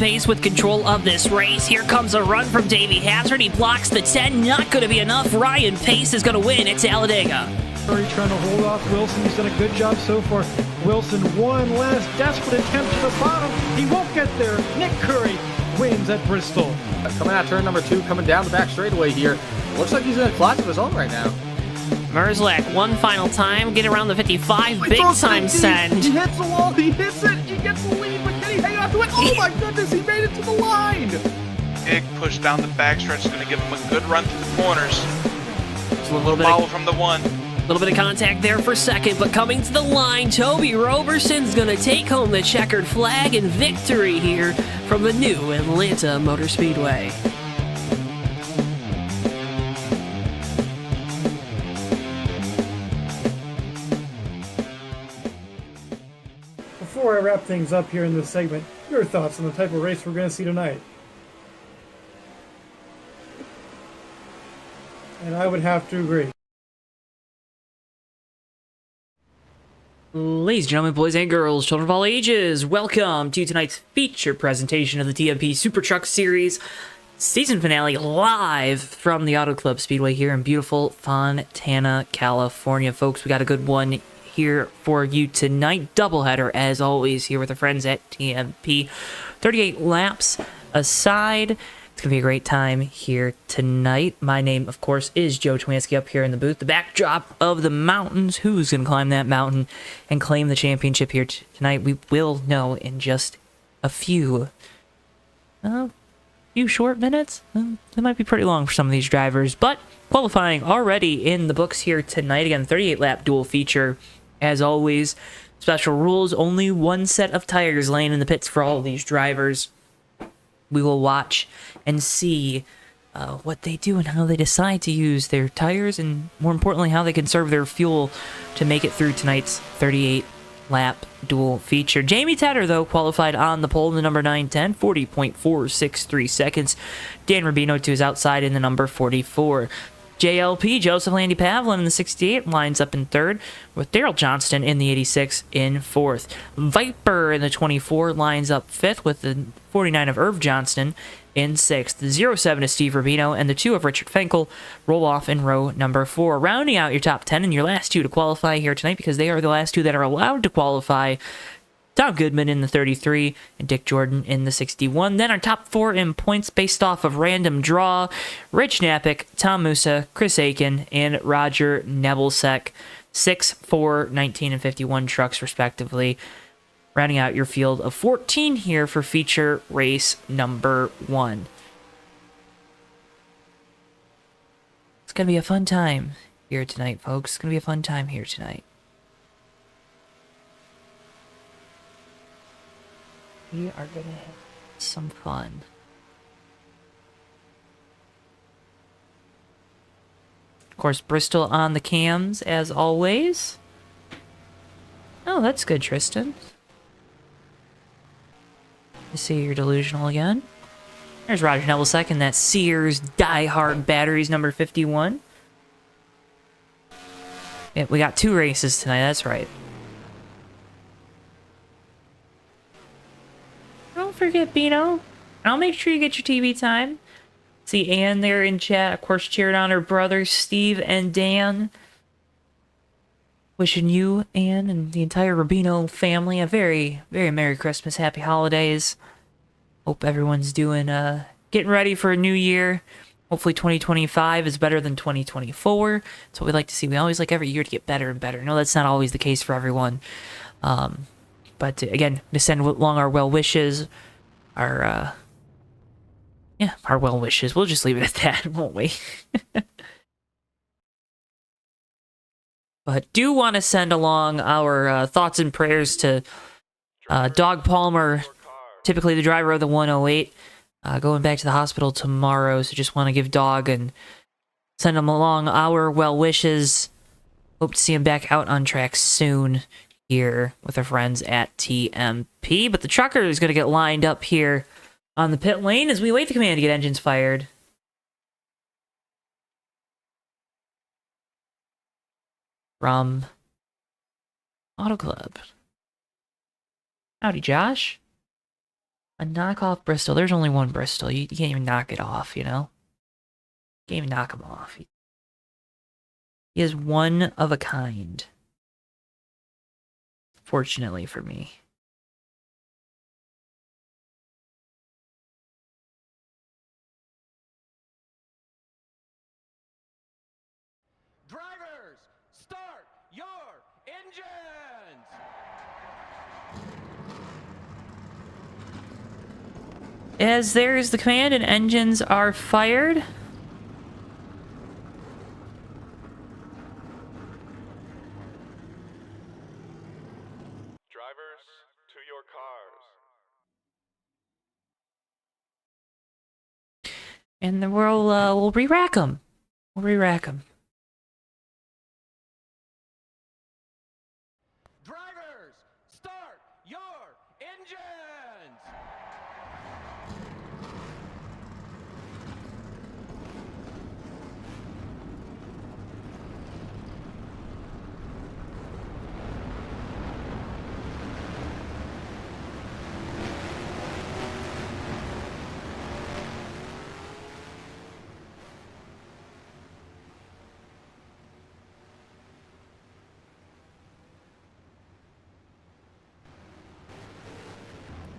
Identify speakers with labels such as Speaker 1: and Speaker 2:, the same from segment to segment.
Speaker 1: pace with control of this race. Here comes a run from Davey Hazard. He blocks the 10. Not going to be enough. Ryan Pace is going to win at Talladega.
Speaker 2: Curry trying to hold off Wilson. He's done a good job so far. Wilson, one last desperate attempt to the bottom. He won't get there. Nick Curry wins at Bristol.
Speaker 3: Coming out turn number 2, coming down the back straightaway here. Looks like he's in a class of his own right now.
Speaker 1: Merzlak, one final time, get around the 55, big time send.
Speaker 3: He hits the wall, he hits it, he gets the lead, but can he hang on to it? Oh my goodness, he made it to the line!
Speaker 4: Big push down the backstretch is going to give him a good run through the corners.
Speaker 1: Just a little bit
Speaker 4: follow from the 1.
Speaker 1: A little bit of contact there for second, but coming to the line, Toby Roberson's going to take home the checkered flag and victory here from the new Atlanta Motor Speedway.
Speaker 2: Before I wrap things up here in this segment, your thoughts on the type of race we're going to see tonight? And I would have to agree.
Speaker 1: Ladies and gentlemen, boys and girls, children of all ages, welcome to tonight's feature presentation of the TMP Super Truck Series season finale live from the Auto Club Speedway here in beautiful Fontana, California. Folks, we got a good one here for you tonight. Doubleheader, as always, here with our friends at TMP. 38 laps aside. It's going to be a great time here tonight. My name, of course, is Joe Chwansky up here in the booth. The backdrop of the mountains. Who's going to climb that mountain and claim the championship here tonight? We will know in just a few short minutes. They might be pretty long for some of these drivers, but qualifying already in the books here tonight. Again, 38-lap dual feature. As always, special rules, only one set of tires laying in the pits for all of these drivers. We will watch and see what they do and how they decide to use their tires, and more importantly, how they conserve their fuel to make it through tonight's 38-lap dual feature. Jamie Tedder, though, qualified on the pole in the number 910, 40.463 seconds. Dan Rubino to his outside in the number 44. JLP, Joseph Landy Pavlin in the 68, lines up in third, with Daryl Johnston in the 86 in fourth. Viper in the 24 lines up fifth, with the 49 of Irv Johnston in sixth. The 07 is Steve Rubino, and the 2 of Richard Fenkel roll off in row number 4. Rounding out your top 10 and your last 2 to qualify here tonight, because they are the last 2 that are allowed to qualify. Tom Goodman in the 33 and Dick Jordan in the 61. Then our top 4 in points based off of random draw: Rich Knapik, Tom Musa, Chris Aiken, and Roger Nebelseck. 6, 4, 19, and 51 trucks respectively. Rounding out your field of 14 here for feature race number 1. It's going to be a fun time here tonight, folks. It's going to be a fun time here tonight. We are going to have some fun. Of course, Bristol on the cams, as always. Oh, that's good, Tristan. I see you're delusional again. There's Roger Nebelseck in that Sears Die Hard Batteries number 51. Yeah, we got 2 races tonight, that's right. Don't forget, Bino. I'll make sure you get your TV time. See Ann there in chat, of course, cheered on her brothers, Steve and Dan. Wishing you, Ann, and the entire Rubino family a very, very Merry Christmas, Happy Holidays. Hope everyone's doing, getting ready for a new year. Hopefully 2025 is better than 2024. That's what we like to see. We always like every year to get better and better. No, that's not always the case for everyone. But again, to send along our well wishes, our well wishes. We'll just leave it at that, won't we? But do want to send along our thoughts and prayers to Dog Palmer, typically the driver of the 108, going back to the hospital tomorrow. So just want to give Dog and send him along our well wishes. Hope to see him back out on track soon here with our friends at TMP. But the trucker is going to get lined up here on the pit lane as we wait the command to get engines fired. From Auto Club. Howdy, Josh. A knockoff Bristol. There's only one Bristol. You can't even knock it off, you know? You can't even knock him off. He is one of a kind. Fortunately for me.
Speaker 5: Drivers, start your engines!
Speaker 1: As there is the command and engines are fired.
Speaker 5: Drivers, to your cars.
Speaker 1: And then we'll re-rack them. We'll re-rack them.
Speaker 5: Drivers, start your engines!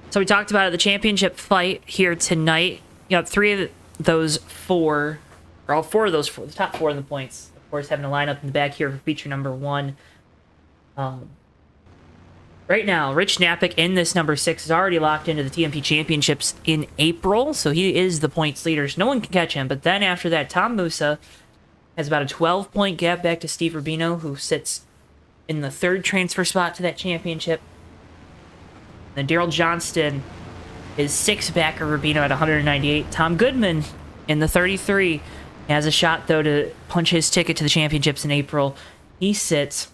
Speaker 1: So we talked about the championship fight here tonight. You got three of those four, or all four of those four, the top four in the points. Of course, having a lineup in the back here for feature number one. Right now, Rich Knappich in this number 6 is already locked into the TMP Championships in April, so he is the points leader. So no one can catch him. But then after that, Tom Musa has about a 12-point gap back to Steve Rubino, who sits in the third transfer spot to that championship. Then Daryl Johnston is 6 back of Rubino at 198. Tom Goodman in the 33 has a shot, though, to punch his ticket to the championships in April. He sits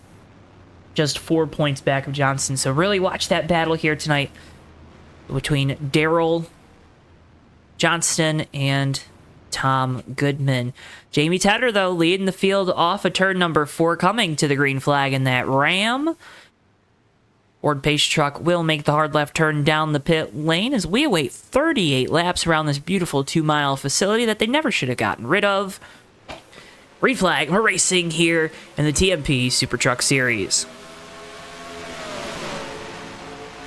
Speaker 1: just 4 points back of Johnston. So really watch that battle here tonight between Daryl Johnston and Tom Goodman. Jamie Tedder, though, leading the field off of turn number 4, coming to the green flag in that Ram. Ford Pace truck will make the hard left turn down the pit lane as we await 38 laps around this beautiful 2-mile facility that they never should have gotten rid of. Green flag, we're racing here in the TMP Super Truck Series.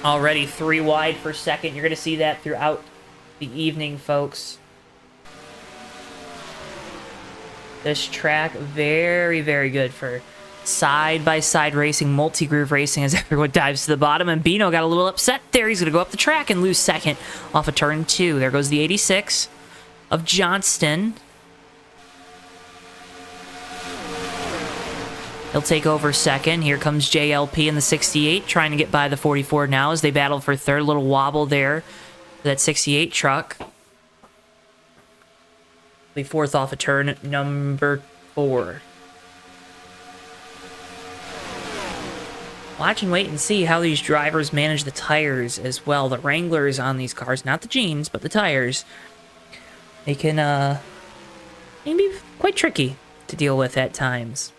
Speaker 1: Already 3 wide for second. You're going to see that throughout the evening, folks. This track, very, very good for side-by-side racing, multi-groove racing as everyone dives to the bottom. And Bino got a little upset there. He's going to go up the track and lose second off of turn 2. There goes the 86 of Johnston. He'll take over second. Here comes JLP in the 68, trying to get by the 44 now as they battle for third. A little wobble there for that 68 truck. Be fourth off of turn number 4. Watch and wait and see how these drivers manage the tires as well. The Wranglers on these cars, not the jeans, but the tires. They can be quite tricky to deal with at times.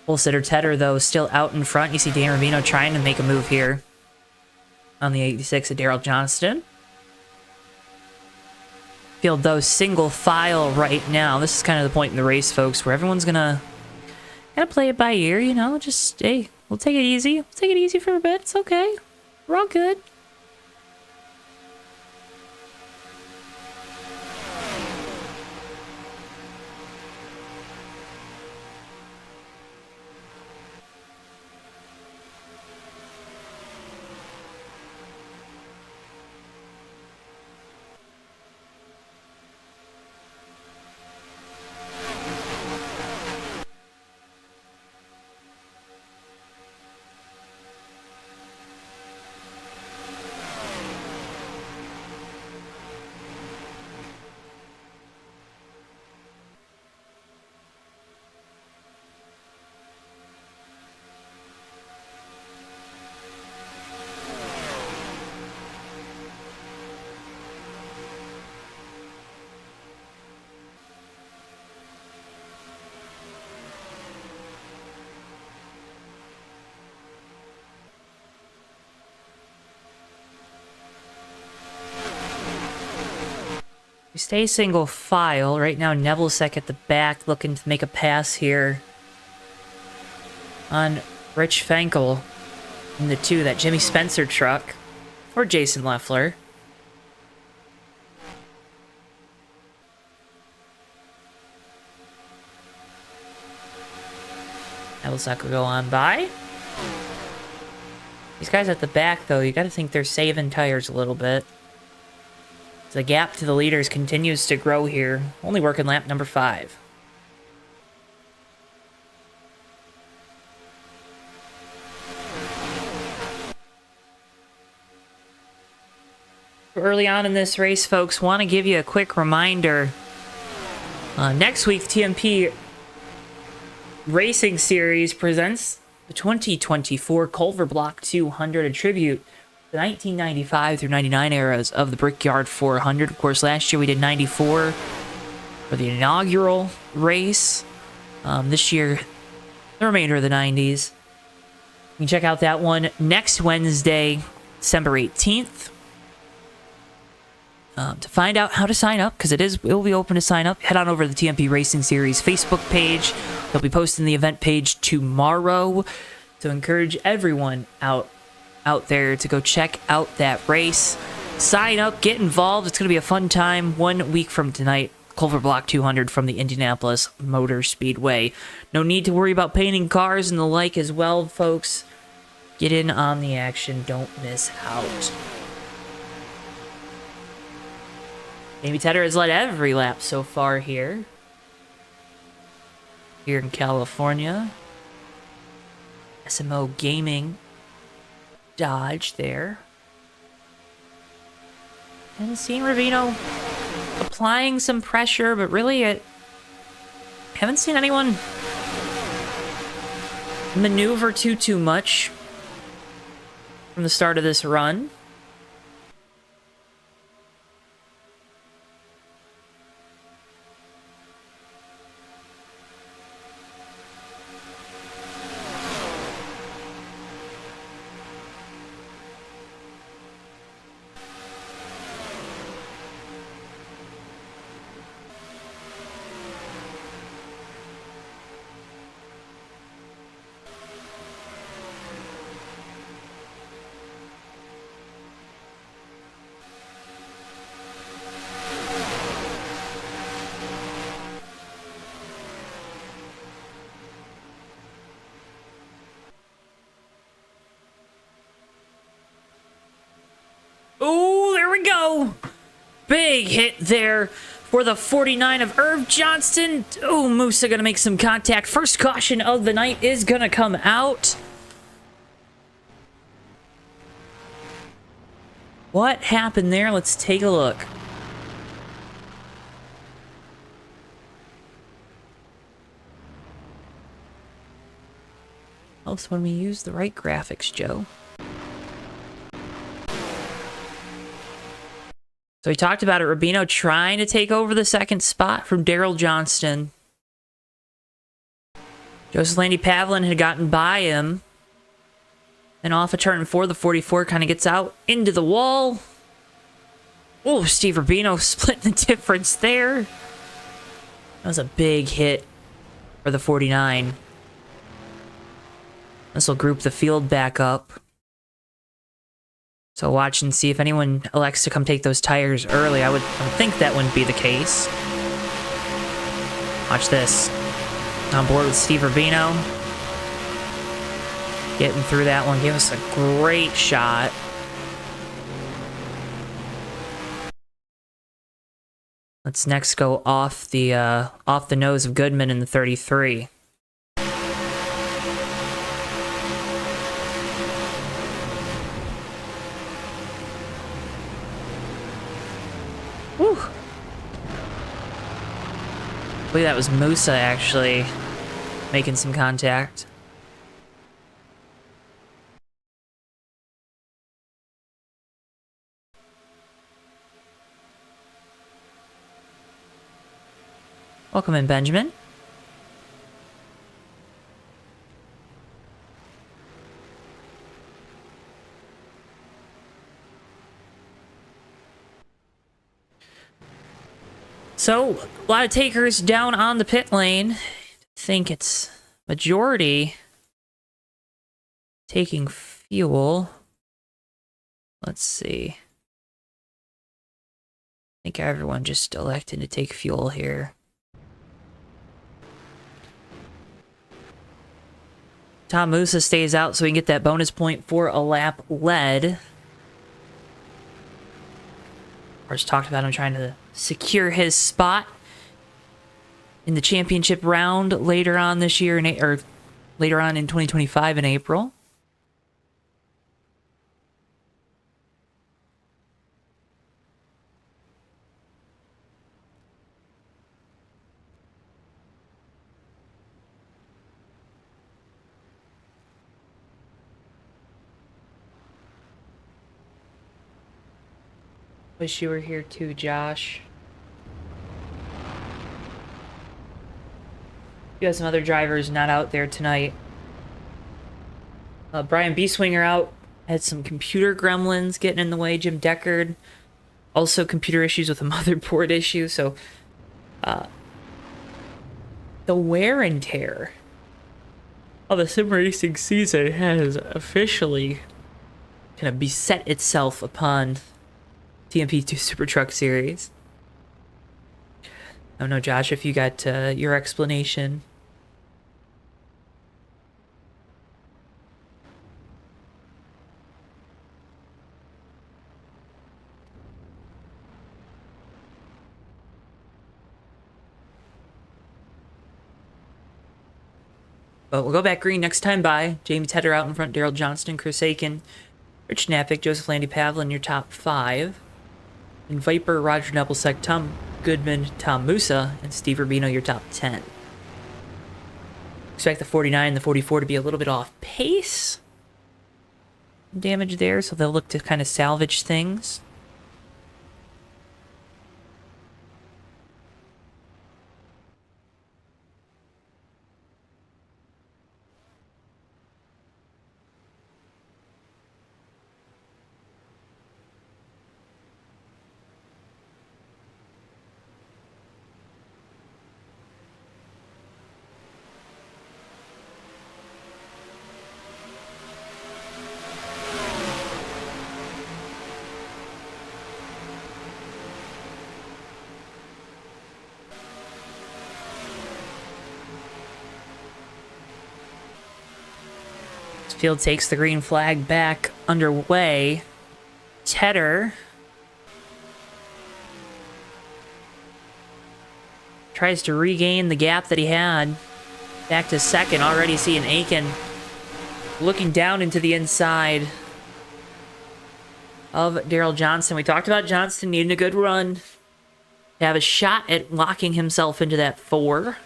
Speaker 1: Full sitter Tedder, though, still out in front. You see Dan Rubino trying to make a move here on the 86 of Daryl Johnston. Field, though, single file right now. This is kind of the point in the race, folks, where everyone's gonna play it by ear, you know, just, hey, we'll take it easy. We'll take it easy for a bit. It's okay. We're all good. We stay single file. Right now, Nebelsick at the back looking to make a pass here on Rich Fenkel in the 2, that Jimmy Spencer truck, or Jason Leffler. Nebelsick will go on by. These guys at the back, though, you gotta think they're saving tires a little bit. The gap to the leaders continues to grow here. Only working lap number 5. Early on in this race, folks, want to give you a quick reminder. Next week, TMP Racing Series presents the 2024 Culver Block 200, a tribute to the 1995 through 99 eras of the Brickyard 400. Of course, last year we did 94 for the inaugural race. This year, the remainder of the 90s. You can check out that one next Wednesday, December 18th. To find out how to sign up, because it will be open to sign up, head on over to the TMP Racing Series Facebook page. They'll be posting the event page tomorrow to encourage everyone out there to go check out that race. Sign up, get involved. It's going to be a fun time. 1 week from tonight, Culver Block 200 from the Indianapolis Motor Speedway. No need to worry about painting cars and the like as well, folks. Get in on the action. Don't miss out. Amy Tedder has led every lap so far here in California. SMO Gaming Dodge there. And seeing Ravino applying some pressure, but really haven't seen anyone maneuver too much from the start of this run. Oh, there we go. Big hit there for the 49 of Irv Johnston. Oh, Musa going to make some contact. First caution of the night is going to come out. What happened there? Let's take a look. Helps when we use the right graphics, Joe. So we talked about it. Rubino trying to take over the second spot from Daryl Johnston. Joseph Landy Pavlin had gotten by him. Then off of turn 4, the 44 kind of gets out into the wall. Oh, Steve Rubino splitting the difference there. That was a big hit for the 49. This will group the field back up. So watch and see if anyone elects to come take those tires early. I would think that wouldn't be the case. Watch this. On board with Steve Rubino. Getting through that one. Give us a great shot. Let's next go off the nose of Goodman in the 33. Whew. I believe that was Musa actually making some contact. Welcome in, Benjamin. So, a lot of takers down on the pit lane. I think it's majority taking fuel. Let's see. I think everyone just elected to take fuel here. Tom Musa stays out so we can get that bonus point for a lap led. Of course, talked about him trying to secure his spot in the championship round later on this year, or later on in 2025 in April. Wish you were here too, Josh. You have some other drivers not out there tonight. Brian Bieswinger out. Had some computer gremlins getting in the way. Jim Deckard. Also computer issues with a motherboard issue. So, the wear and tear of the sim racing season has officially kind of beset itself upon TMP Super Truck Series. I don't know, Josh, if you got your explanation. But we'll go back green next time by. Jamie Tedder out in front, Daryl Johnston, Chris Aiken, Rich Knappick, Joseph Landy Pavlin, your top 5. And Viper, Roger Nebelsack, Tom Goodman, Tom Musa, and Steve Rubino, your top 10. Expect the 49 and the 44 to be a little bit off pace. Damage there, so they'll look to kind of salvage things. Field takes the green flag back underway. Tedder tries to regain the gap that he had. Back to second. Already seeing Aiken looking down into the inside of Daryl Johnston. We talked about Johnston needing a good run to have a shot at locking himself into that 4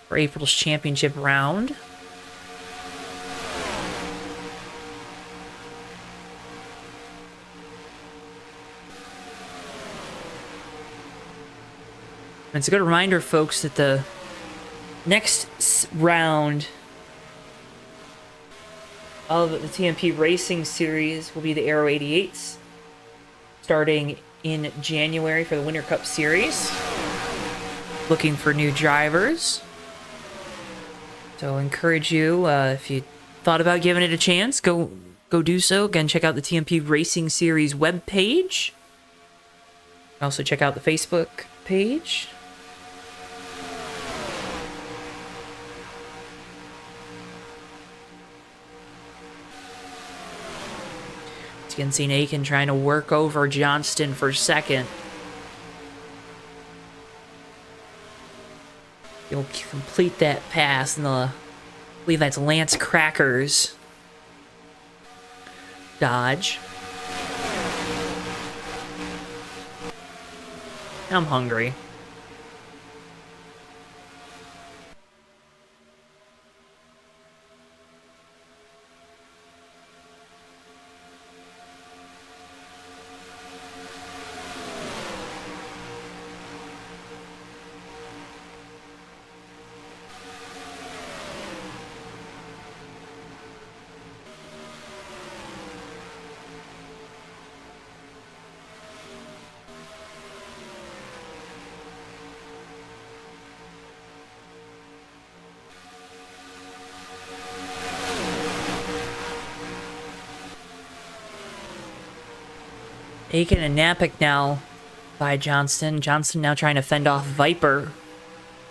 Speaker 1: for April's championship round. And it's a good reminder, folks, that the next round of the TMP Racing Series will be the Aero 88s, starting in January for the Winter Cup Series. Looking for new drivers. So I encourage you, if you thought about giving it a chance, go do so. Again, check out the TMP Racing Series webpage. Also check out the Facebook page. Again, seeing Aiken trying to work over Johnston for second. He'll complete that pass, and I believe that's Lance Cracker's Dodge. I'm hungry. Aiken and Napick now by Johnston. Johnston now trying to fend off Viper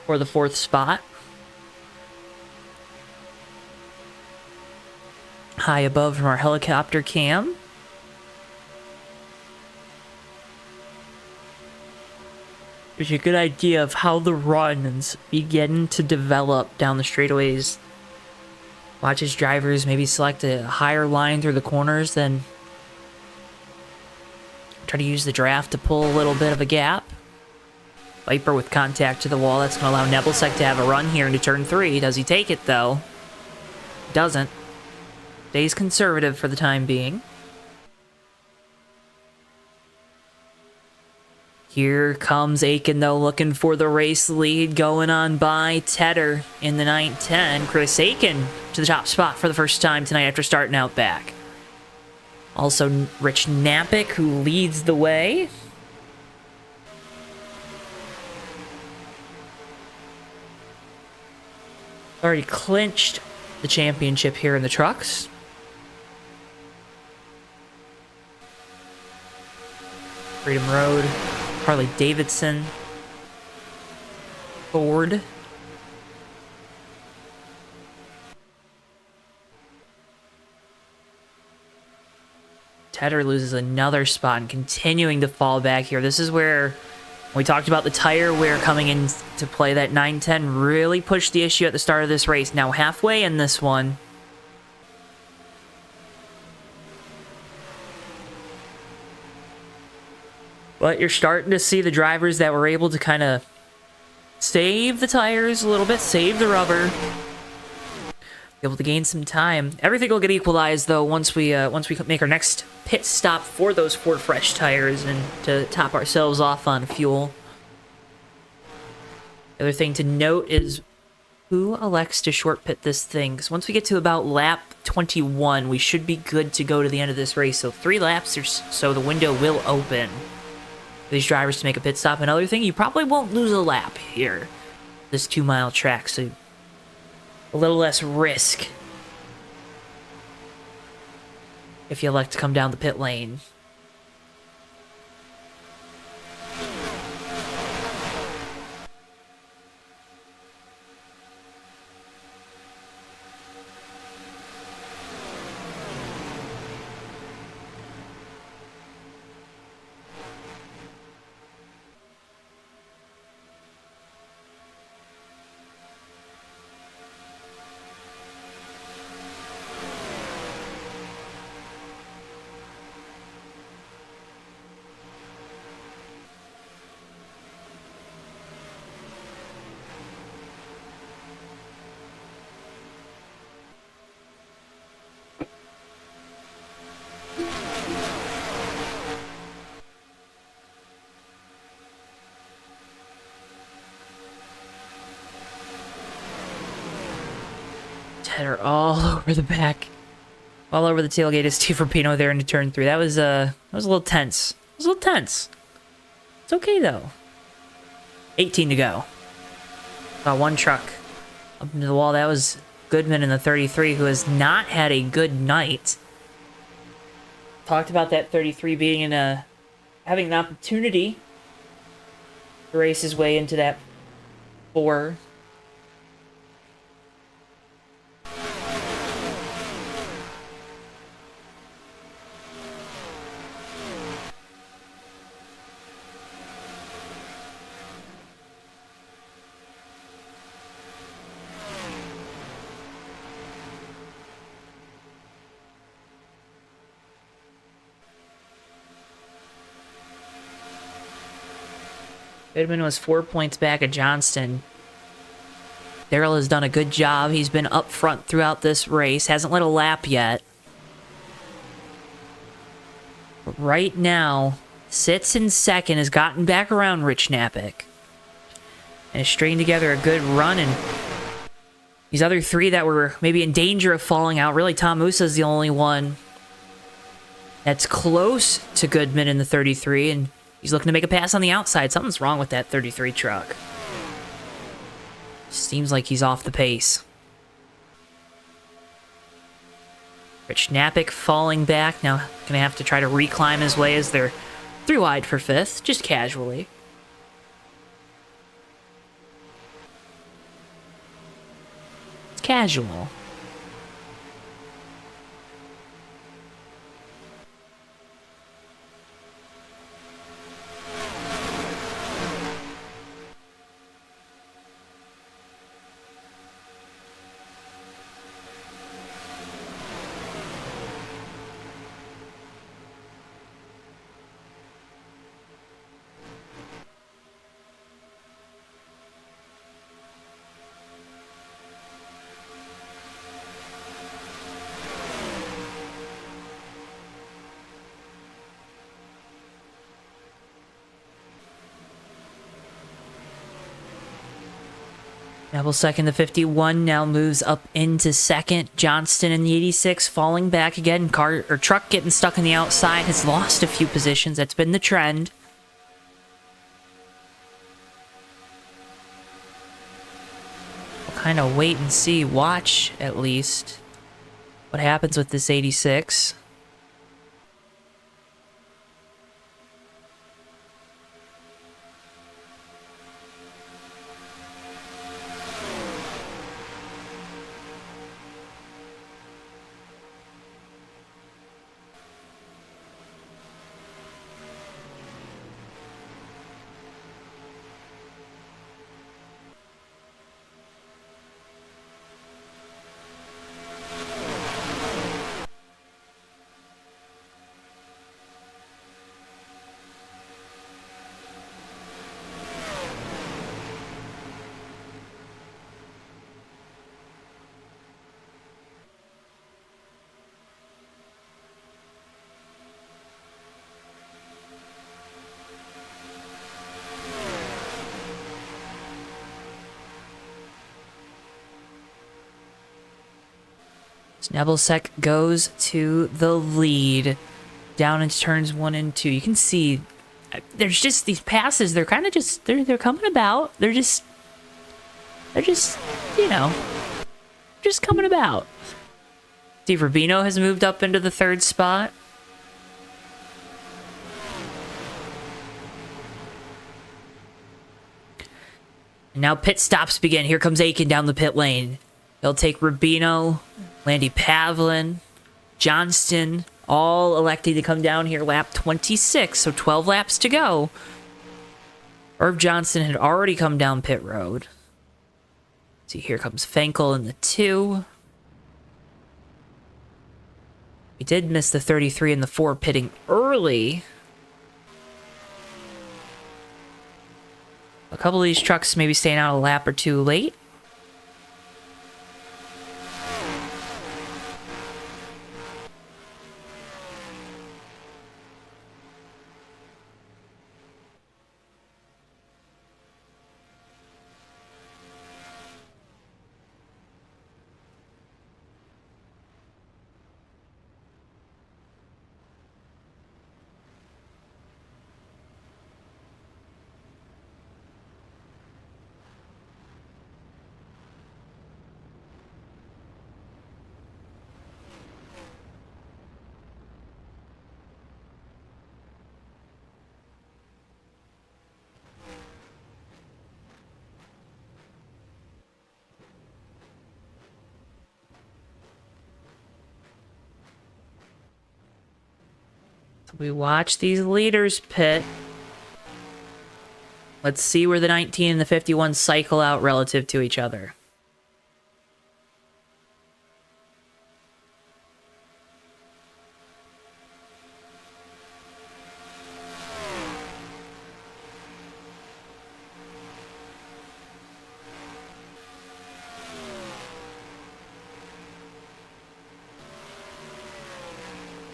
Speaker 1: for the 4th spot. High above from our helicopter cam. Gives you a good idea of how the runs begin to develop down the straightaways. Watch his drivers maybe select a higher line through the corners, then try to use the draft to pull a little bit of a gap. Viper with contact to the wall. That's going to allow Nebelsic to have a run here into turn 3. Does he take it, though? Doesn't. Stays conservative for the time being. Here comes Aiken, though, looking for the race lead, going on by Tedder in the 9-10. Chris Aiken to the top spot for the first time tonight after starting out back. Also, Rich Napick, who leads the way. Already clinched the championship here in the trucks. Freedom Road. Harley Davidson, Ford. Tedder loses another spot and continuing to fall back here. This is where we talked about the tire wear coming in to play. That 910 really pushed the issue at the start of this race. Now halfway in this one. But you're starting to see the drivers that were able to kind of save the tires a little bit, save the rubber, be able to gain some time. Everything will get equalized though once we make our next pit stop for those 4 fresh tires and to top ourselves off on fuel. The other thing to note is who elects to short pit this thing. Because once we get to about lap 21, we should be good to go to the end of this race. So 3 laps or so, the window will open these drivers to make a pit stop. Another thing, you probably won't lose a lap here, this 2-mile track, so a little less risk if you elect to come down the pit lane. Header all over the back, all over the tailgate of Steve Rapino there into turn 3. That was a little tense. It was a little tense. It's okay though. 18 to go. Got 1 truck up into the wall. That was Goodman in the 33, who has not had a good night. Talked about that 33 being in having an opportunity to race his way into that 4. Goodman was 4 points back at Johnston. Darrell has done a good job. He's been up front throughout this race. Hasn't led a lap yet. But right now, sits in second, has gotten back around Rich Napick. And has stringed together a good run. And these other 3 that were maybe in danger of falling out, really Tom Musa's the only one that's close to Goodman in the 33. And he's looking to make a pass on the outside. Something's wrong with that 33 truck. Seems like he's off the pace. Rich Napick falling back. Now going to have to try to reclimb his way as they're 3 wide for 5th, just casually. It's casual. Neville second, the 51 now moves up into second. Johnston in the 86 falling back again. Truck getting stuck in the outside, has lost a few positions. That's been the trend. We'll kind of wait and see, watch at least what happens with this 86. Nebelcek goes to the lead down into turns 1 and 2. You can see there's just these passes. They're kind of just they're coming about. They're just you know, just coming about. Steve Rubino has moved up into the 3rd spot. And now pit stops begin. Here comes Aiken down the pit lane. They'll take Rubino, Landy Pavlin, Johnston, all electing to come down here lap 26, so 12 laps to go. Irv Johnson had already come down pit road. See, here comes Fenkel in the 2. We did miss the 33 and the 4 pitting early. A couple of these trucks maybe staying out a lap or 2 late. We watch these leaders pit. Let's see where the 19 and the 51 cycle out relative to each other.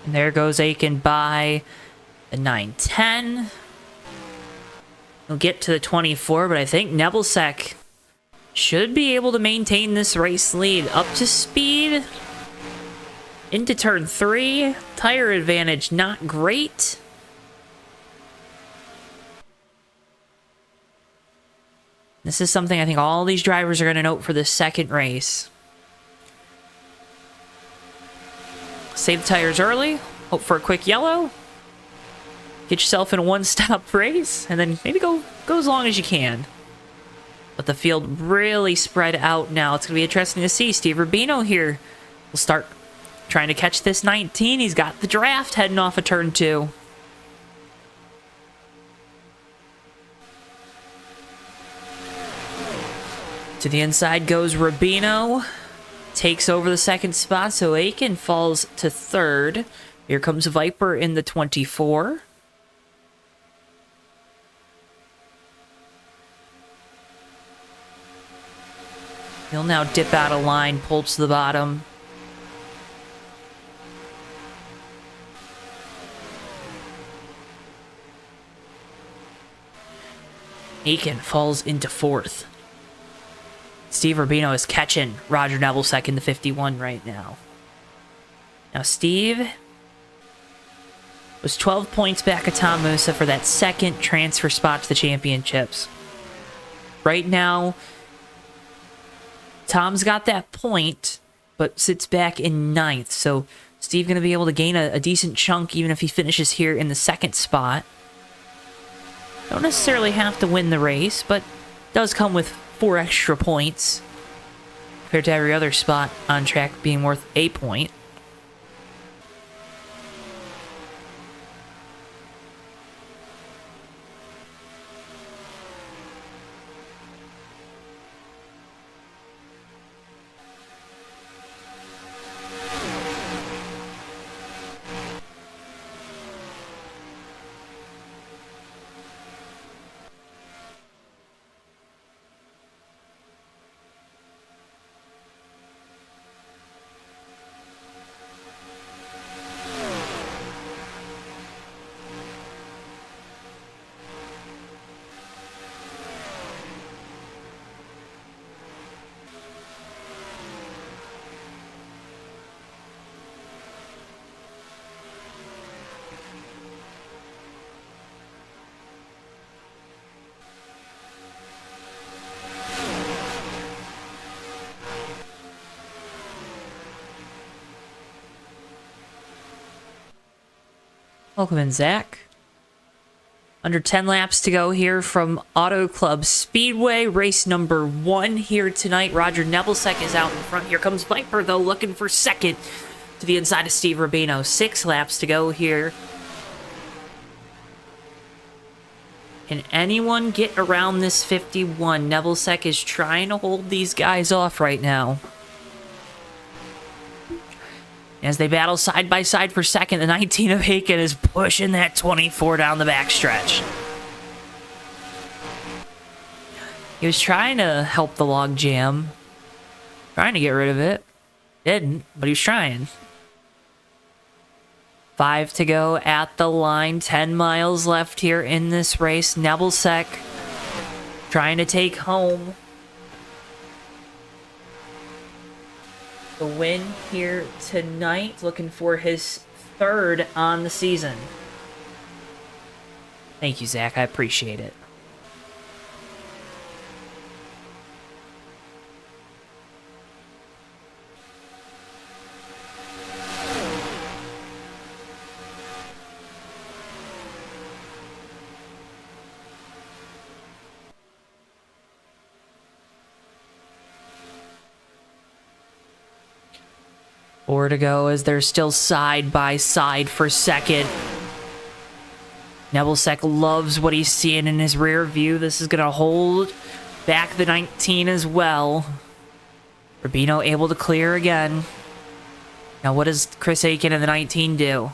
Speaker 1: And there goes Aiken by the 910. He'll get to the 24, but I think Nebelcek should be able to maintain this race lead up to speed. Into turn 3. Tire advantage not great. This is something I think all these drivers are going to note for the second race. Save the tires early. Hope for a quick yellow. get yourself in a one-stop race, and then maybe go as long as you can. But the field really spread out now. It's going to be interesting to see. Steve Rubino here will start trying to catch this 19. He's got the draft heading off of turn 2. To the inside goes Rubino. Takes over the second spot, so Aiken falls to third. Here comes Viper in the 24. He'll now dip out of line, pull to the bottom. Aiken falls into fourth. Steve Rubino is catching Roger Nebelsack in the 51 right now. Now Steve was 12 points back of Tom Musa for that second transfer spot to the championships. Right now, Tom's got that point, but sits back in ninth. So Steve going to be able to gain a decent chunk even if he finishes here in the second spot. Don't necessarily have to win the race, but does come with 4 extra points compared to every other spot on track being worth a point. Welcome in, Zach. Under 10 laps to go here from Auto Club Speedway. Race number 1 here tonight. Roger Nebelsack is out in front. Here comes Viper, though, looking for second to the inside of Steve Rubino. 6 laps to go here. Can anyone get around this 51? Nebelsack is trying to hold these guys off right now. As they battle side by side for second, the 19 of Aiken is pushing that 24 down the backstretch. He was trying to help the log jam. Trying to get rid of it. Didn't, but he was trying. 5 to go at the line. 10 miles left here in this race. Nebelsack trying to take home the win here tonight, looking for his 3rd on the season. Thank you, Zach. I appreciate it. Four to go as they're still side by side for second. Nebelsack loves what he's seeing in his rear view. This is going to hold back the 19 as well. Rubino able to clear again. Now what does Chris Aiken and the 19 do?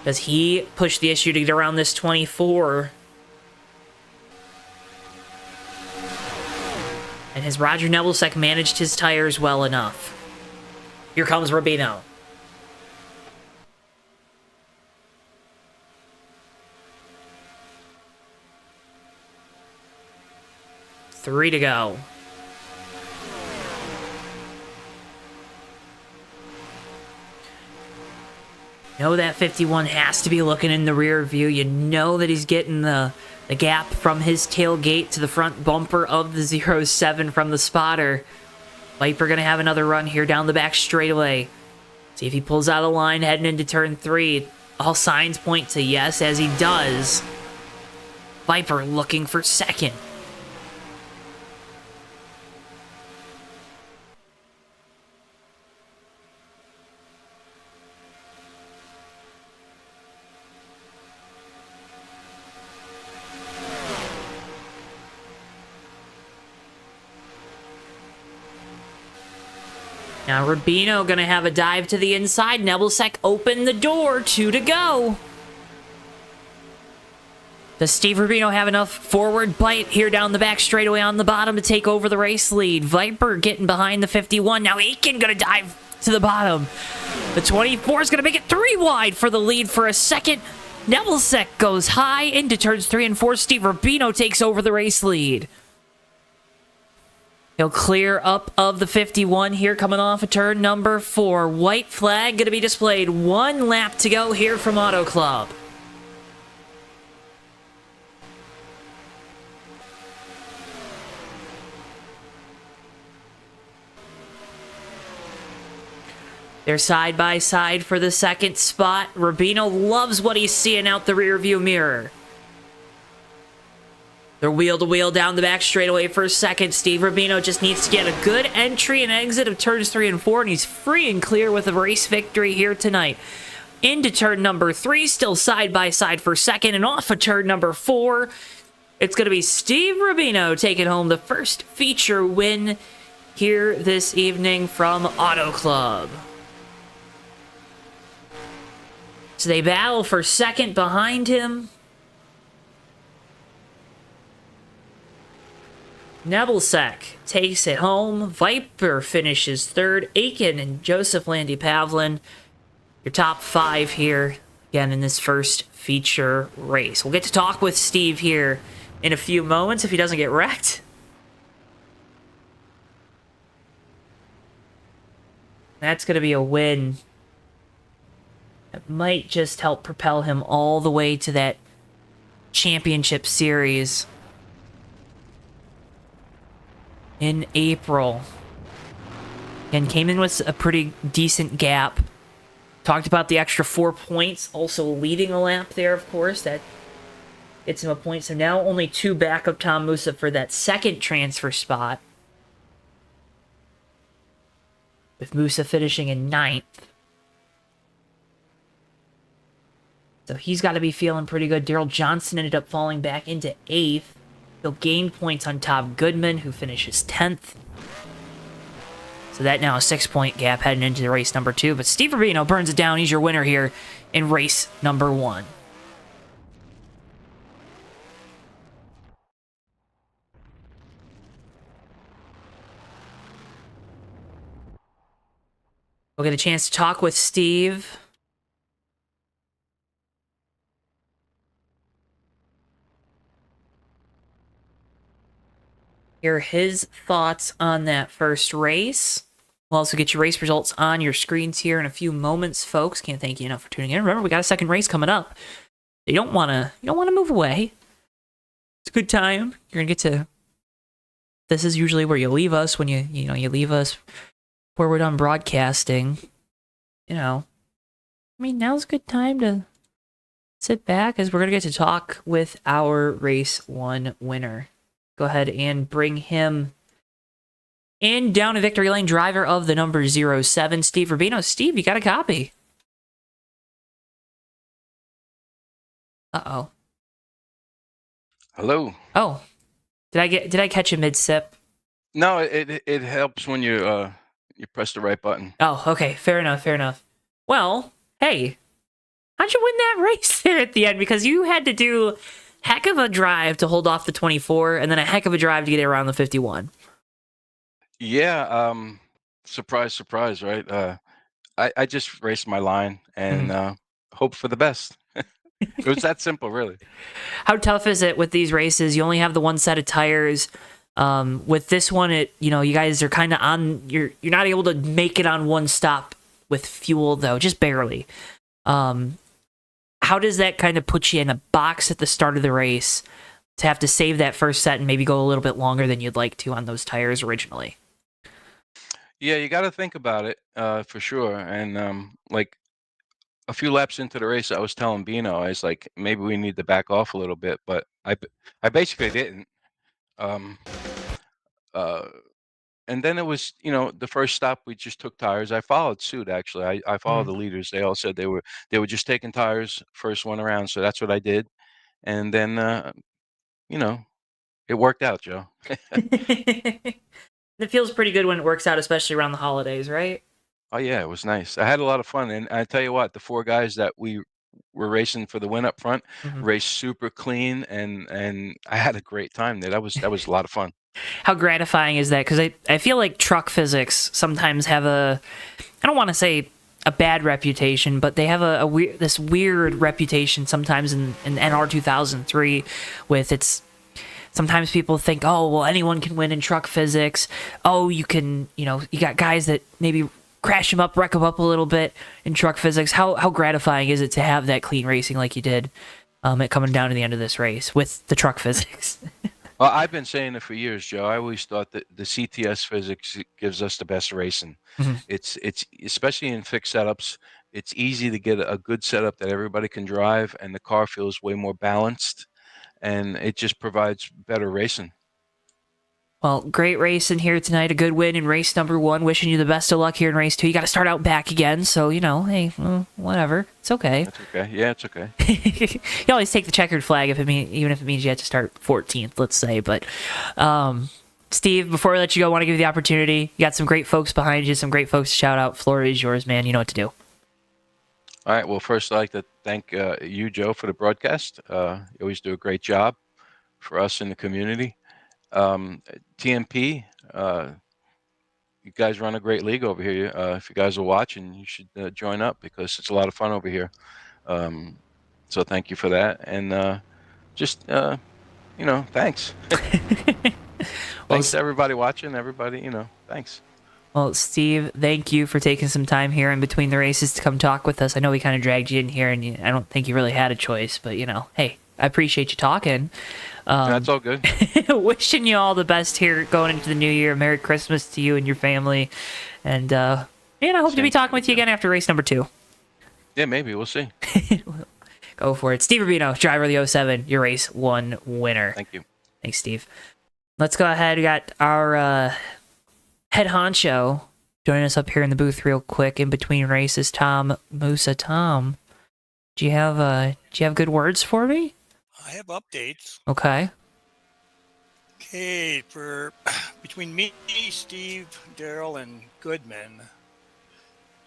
Speaker 1: Does he push the issue to get around this 24? And has Roger Nebelsack managed his tires well enough? Here comes Rubino. Three to go. You know that 51 has to be looking in the rear view. You know that he's getting the gap from his tailgate to the front bumper of the 07 from the spotter. Viper going to have another run here down the back straightaway. See if he pulls out of line heading into turn 3. All signs point to yes, as he does. Viper looking for second. Now Rubino gonna have a dive to the inside. Nebelsic opened the door. 2 to go. Does Steve Rubino have enough forward bite here down the back straightaway on the bottom to take over the race lead? Viper getting behind the 51. Now Aiken gonna dive to the bottom. The 24 is gonna make it 3 wide for the lead for a second. Nebelsic goes high into turns 3 and 4. Steve Rubino takes over the race lead. He'll clear up of the 51 here coming off of turn number 4. White flag going to be displayed. 1 lap to go here from Auto Club. They're side by side for the second spot. Rubino loves what he's seeing out the rearview mirror. They're wheel to wheel down the back straightaway for a second. Steve Rubino just needs to get a good entry and exit of turns 3 and 4, and he's free and clear with a race victory here tonight. Into turn number 3, still side by side for second, and off of turn number 4, it's going to be Steve Rubino taking home the first feature win here this evening from Auto Club. So they battle for second behind him. Nebelsic takes it home. Viper finishes third. Aiken and Joseph Landy Pavlin, your top 5 here, again, in this first feature race. We'll get to talk with Steve here in a few moments if he doesn't get wrecked. That's going to be a win that might just help propel him all the way to that championship series in April. And came in with a pretty decent gap. Talked about the extra 4 points, also leading a lap there, of course. That gets him a point. So now only 2 back of Tom Musa for that second transfer spot. With Musa finishing in 9th. So he's got to be feeling pretty good. Daryl Johnson ended up falling back into 8th. He'll gain points on Tom Goodman, who finishes 10th. So that now a 6-point gap heading into race number 2. But Steve Rubino burns it down. He's your winner here in race number 1. We'll get a chance to talk with Steve. Hear his thoughts on that first race. We'll also get your race results on your screens here in a few moments, folks. Can't thank you enough for tuning in. Remember, we got a second race coming up. You don't want to move away. It's a good time. You're gonna get to. This is usually where you leave us when you leave us where we're done broadcasting. I mean, now's a good time to sit back as we're gonna get to talk with our race 1 winner. Go ahead and bring him in down to victory lane. Driver of the number 07, Steve Rubino. Steve, you got a copy. Uh-oh.
Speaker 6: Hello.
Speaker 1: Oh. Did I catch you mid-sip?
Speaker 6: No, it helps when you press the right button.
Speaker 1: Oh, okay. Fair enough. Well, hey. How'd you win that race there at the end? Because you had to do heck of a drive to hold off the 24, and then a heck of a drive to get around the 51.
Speaker 6: Yeah, surprise, right? I just raced my line and hope for the best. It was that simple, really.
Speaker 1: How tough is it with these races? You only have the one set of tires. With this one, you guys are kind of on. You're not able to make it on one stop with fuel, though, just barely. How does that kind of put you in a box at the start of the race to have to save that first set and maybe go a little bit longer than you'd like to on those tires originally?
Speaker 6: Yeah, you got to think about it for sure. And like a few laps into the race, I was telling Bino, I was like, maybe we need to back off a little bit, but I basically didn't. Um, uh, and then it was, the first stop, we just took tires. I followed suit, actually. I followed the leaders. They all said they were just taking tires first one around, so that's what I did. And then, you know, it worked out, Joe.
Speaker 1: It feels pretty good when it works out, especially around the holidays, right?
Speaker 6: Oh yeah, it was nice. I had a lot of fun, and I tell you what, the four guys that we were racing for the win up front raced super clean, and I had a great time there. That was a lot of fun.
Speaker 1: How gratifying is that? Because I feel like truck physics sometimes have I don't want to say a bad reputation, but they have this weird reputation sometimes in NR 2003 with its. Sometimes people think, oh, well, anyone can win in truck physics. Oh, you got guys that maybe crash them up, wreck them up a little bit in truck physics. How gratifying is it to have that clean racing like you did at coming down to the end of this race with the truck physics?
Speaker 6: Well, I've been saying it for years, Joe. I always thought that the CTS physics gives us the best racing. It's especially in fixed setups. It's easy to get a good setup that everybody can drive, and the car feels way more balanced, and it just provides better racing.
Speaker 1: Well, great race in here tonight. A good win in race number 1. Wishing you the best of luck here in race 2. You got to start out back again, so, hey, whatever. It's okay.
Speaker 6: That's okay. Yeah, it's okay.
Speaker 1: You always take the checkered flag even if it means you have to start 14th, let's say. But, Steve, before we let you go, I want to give you the opportunity. You got some great folks behind you, some great folks to shout out. Floor is yours, man. You know what to do.
Speaker 6: All right. Well, first, I'd like to thank you, Joe, for the broadcast. You always do a great job for us in the community. TMP, you guys run a great league over here. If you guys are watching, you should join up because it's a lot of fun over here. So thank you for that. And just, thanks. Thanks to everybody watching, everybody, thanks.
Speaker 1: Well, Steve, thank you for taking some time here in between the races to come talk with us. I know we kind of dragged you in here, and I don't think you really had a choice, but, hey, I appreciate you talking.
Speaker 6: That's all good.
Speaker 1: Wishing you all the best here going into the new year. Merry Christmas to you and your family. And, I hope to be talking with you again after race number 2.
Speaker 6: Yeah, maybe. We'll see.
Speaker 1: Go for it. Steve Rubino, driver of the 07, your race 1 winner.
Speaker 6: Thank you.
Speaker 1: Thanks, Steve. Let's go ahead. We got our head honcho joining us up here in the booth real quick in between races. Tom Musa. Tom, do you have good words for me?
Speaker 7: I have updates.
Speaker 1: Okay.
Speaker 7: Okay, for between me, Steve, Daryl, and Goodman,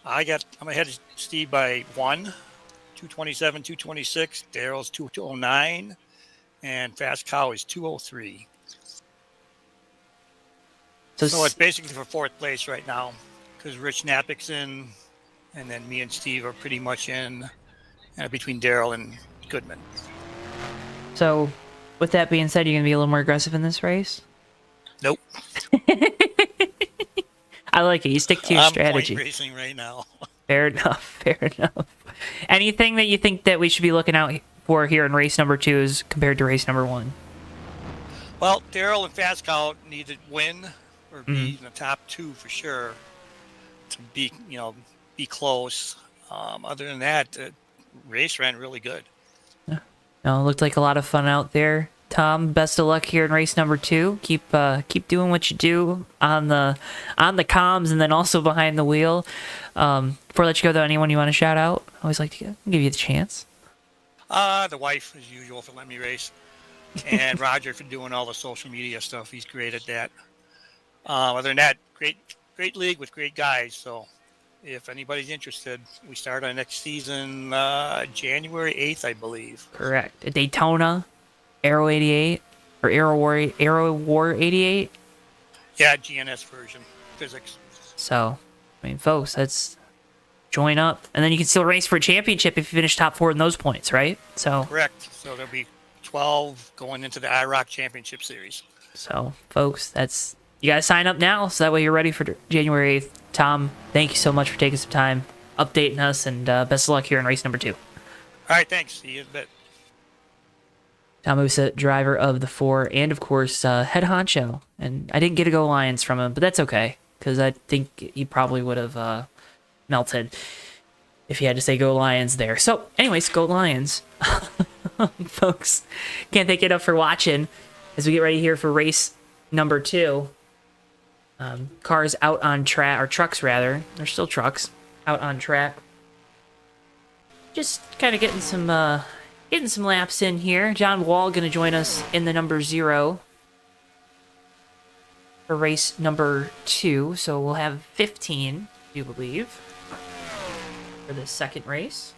Speaker 7: I'm ahead of Steve by 1, 227, 226. Daryl's 209, and Fast Cow is 203. So it's basically for 4th place right now because Rich Nappick's in, and then me and Steve are pretty much in between Daryl and Goodman.
Speaker 1: So, with that being said, you're going to be a little more aggressive in this race?
Speaker 7: Nope.
Speaker 1: I like it. You stick to your strategy.
Speaker 7: I'm point racing right now.
Speaker 1: Fair enough. Fair enough. Anything that you think that we should be looking out for here in race number 2 as compared to race number 1?
Speaker 7: Well, Daryl and Fast Cow need to win or be in the top 2 for sure to be close. Other than that, the race ran really good.
Speaker 1: No, it looked like a lot of fun out there. Tom, best of luck here in race number 2. Keep doing what you do on the comms and then also behind the wheel. Before I let you go, though, anyone you want to shout out? I always like to give you the chance.
Speaker 7: The wife, as usual, for letting me race, and Roger for doing all the social media stuff. He's great at that. Other than that, great league with great guys. So if anybody's interested, we start our next season January 8th, I believe.
Speaker 1: Correct. At Daytona, Aero 88, or Aero War 88?
Speaker 7: Yeah, GNS version, physics.
Speaker 1: So, folks, that's join up. And then you can still race for a championship if you finish top 4 in those points, right? So
Speaker 7: correct. So there'll be 12 going into the IROC Championship Series.
Speaker 1: So, folks, you got to sign up now so that way you're ready for January 8th. Tom, thank you so much for taking some time, updating us, and best of luck here in race number 2.
Speaker 7: All right, thanks. See you in a bit.
Speaker 1: Tom Musa, driver of the 4, and of course, head honcho. And I didn't get to go Lions from him, but that's okay, because I think he probably would have melted if you had to say go Lions there. So, anyways, go Lions. Folks, can't thank you enough for watching as we get ready here for race number 2. Cars out on track, or trucks rather. They're still trucks out on track. Just kind of getting some laps in here. John Wall going to join us in the number 0 for race number 2. So we'll have 15, I do believe, for this second race.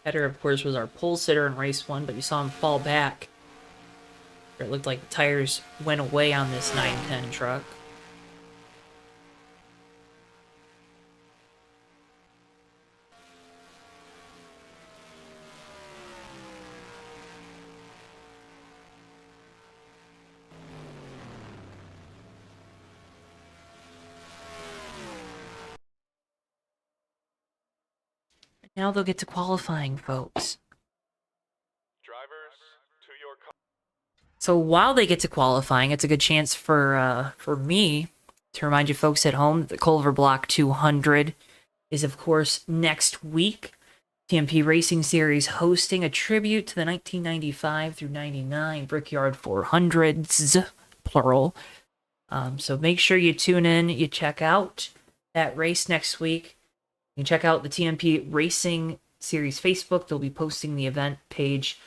Speaker 1: Header, of course, was our pole sitter in race 1, but you saw him fall back. It looked like the tires went away on this 910 truck. Now they'll get to qualifying, folks.
Speaker 5: Drivers, to your cars.
Speaker 1: So while they get to qualifying, it's a good chance for me to remind you folks at home that the Culver Block 200 is, of course, next week. TMP Racing Series hosting a tribute to the 1995 through 99 Brickyard 400s, plural. So make sure you tune in, you check out that race next week. You can check out the TMP Racing Series Facebook. They'll be posting the event page.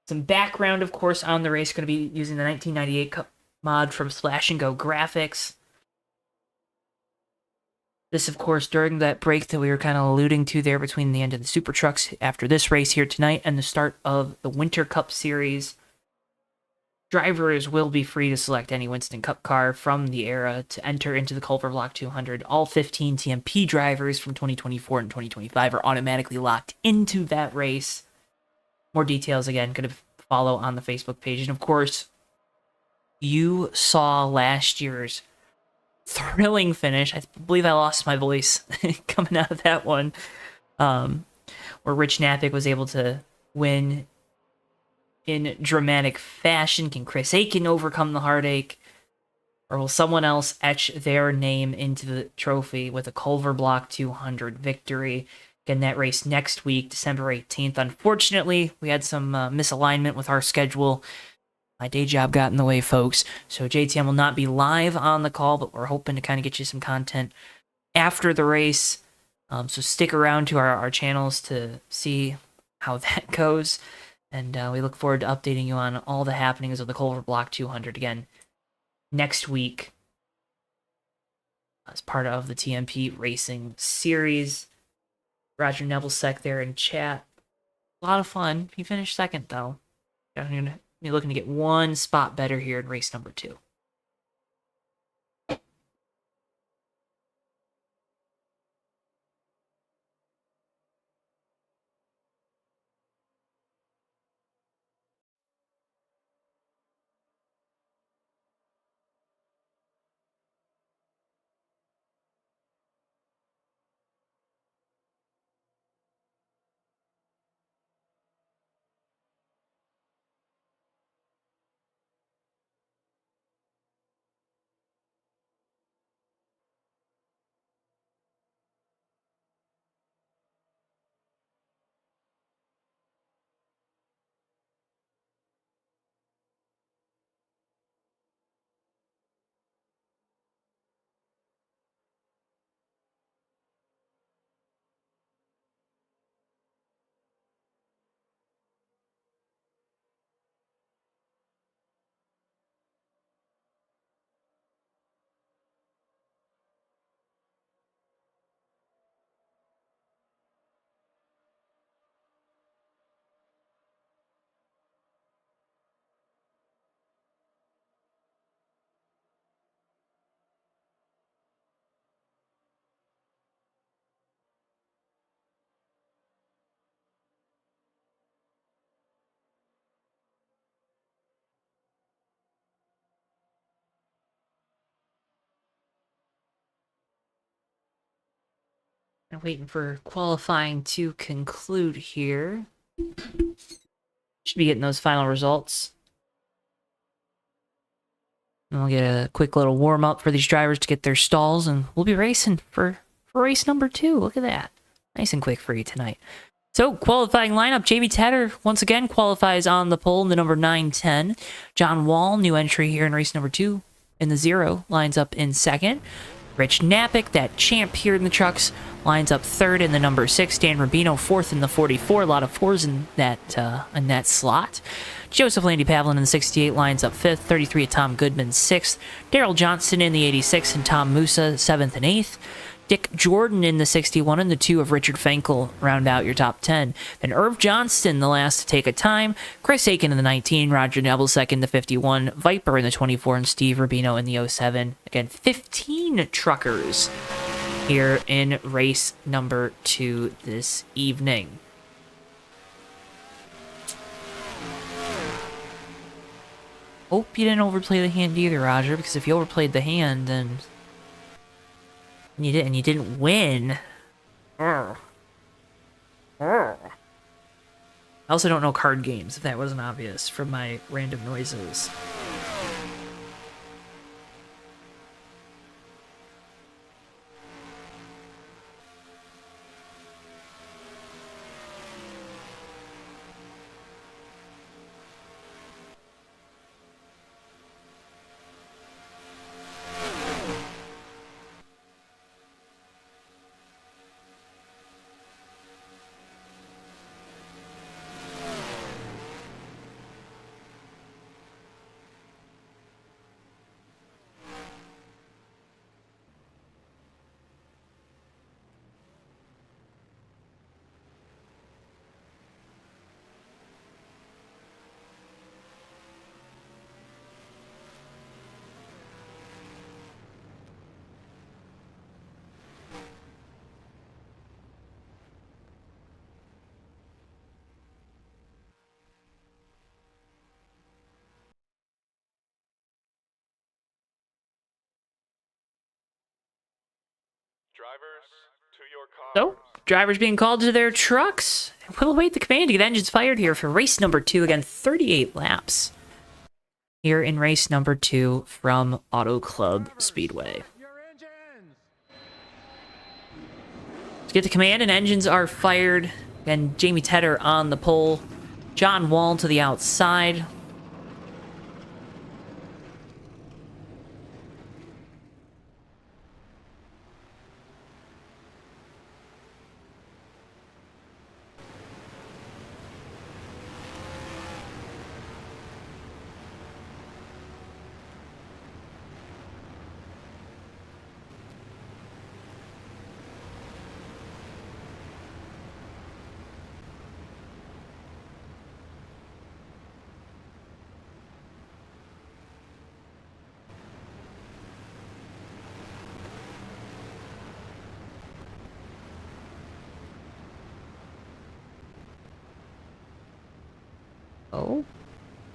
Speaker 1: Some background, of course, on the race. Going to be using the 1998 Cup mod from Slash and Go Graphics. This, of course, during that break that we were kind of alluding to there between the end of the Super Trucks after this race here tonight and the start of the Winter Cup Series. Drivers will be free to select any Winston Cup car from the era to enter into the Culver Block 200. All 15 TMP drivers from 2024 and 2025 are automatically locked into that race. More details, again, going to follow on the Facebook page. And, of course, you saw last year's thrilling finish. I believe I lost my voice coming out of that one, where Rich Knappick was able to win in dramatic fashion. Can Chris Aiken overcome the heartache, or will someone else etch their name into the trophy with a Culver Block 200 victory? Again, that race next week, December 18th. Unfortunately, we had some misalignment with our schedule. My day job got in the way, folks. So JTM will not be live on the call, but we're hoping to kind of get you some content after the race. So stick around to our channels to see how that goes. And we look forward to updating you on all the happenings of the Culver Block 200 again next week as part of the TMP Racing Series. Roger Nebelsek there in chat. A lot of fun. He finished second, though. I'm going to be looking to get one spot better here in race number 2. Waiting for qualifying to conclude here. Should be getting those final results. And we'll get a quick little warm up for these drivers to get their stalls, and we'll be racing for race number 2. Look at that. Nice and quick for you tonight. So, qualifying lineup, Jamie Tedder once again qualifies on the pole in the number 910. John Wall, new entry here in race number 2 in the 0, lines up in 2nd. Rich Napick, that champ here in the trucks, lines up 3rd in the number 6. Dan Rubino, 4th in the 44. A lot of 4s in that slot. Joseph Landy Pavlin in the 68 lines up 5th. 33 Tom Goodman, 6th. Daryl Johnston in the 86 and Tom Musa, 7th and 8th. Dick Jordan in the 61 and the 2 of Richard Fenkel round out your top 10. Then Irv Johnston, the last to take a time. Chris Aiken in the 19, Roger Neville second, the 51, Viper in the 24, and Steve Rubino in the 07. Again, 15 truckers here in race number 2 this evening. Hope you didn't overplay the hand either, Roger, because if you overplayed the hand, then... You didn't win. I also don't know card games, if that wasn't obvious from my random noises.
Speaker 5: Drivers, to your cars.
Speaker 1: So, drivers being called to their trucks. We'll await the command to get engines fired here for race number 2. Again, 38 laps here in race number 2 from Auto Club Speedway. Let's get the command, and engines are fired. Again, Jamie Tedder on the pole. John Wall to the outside. Oh,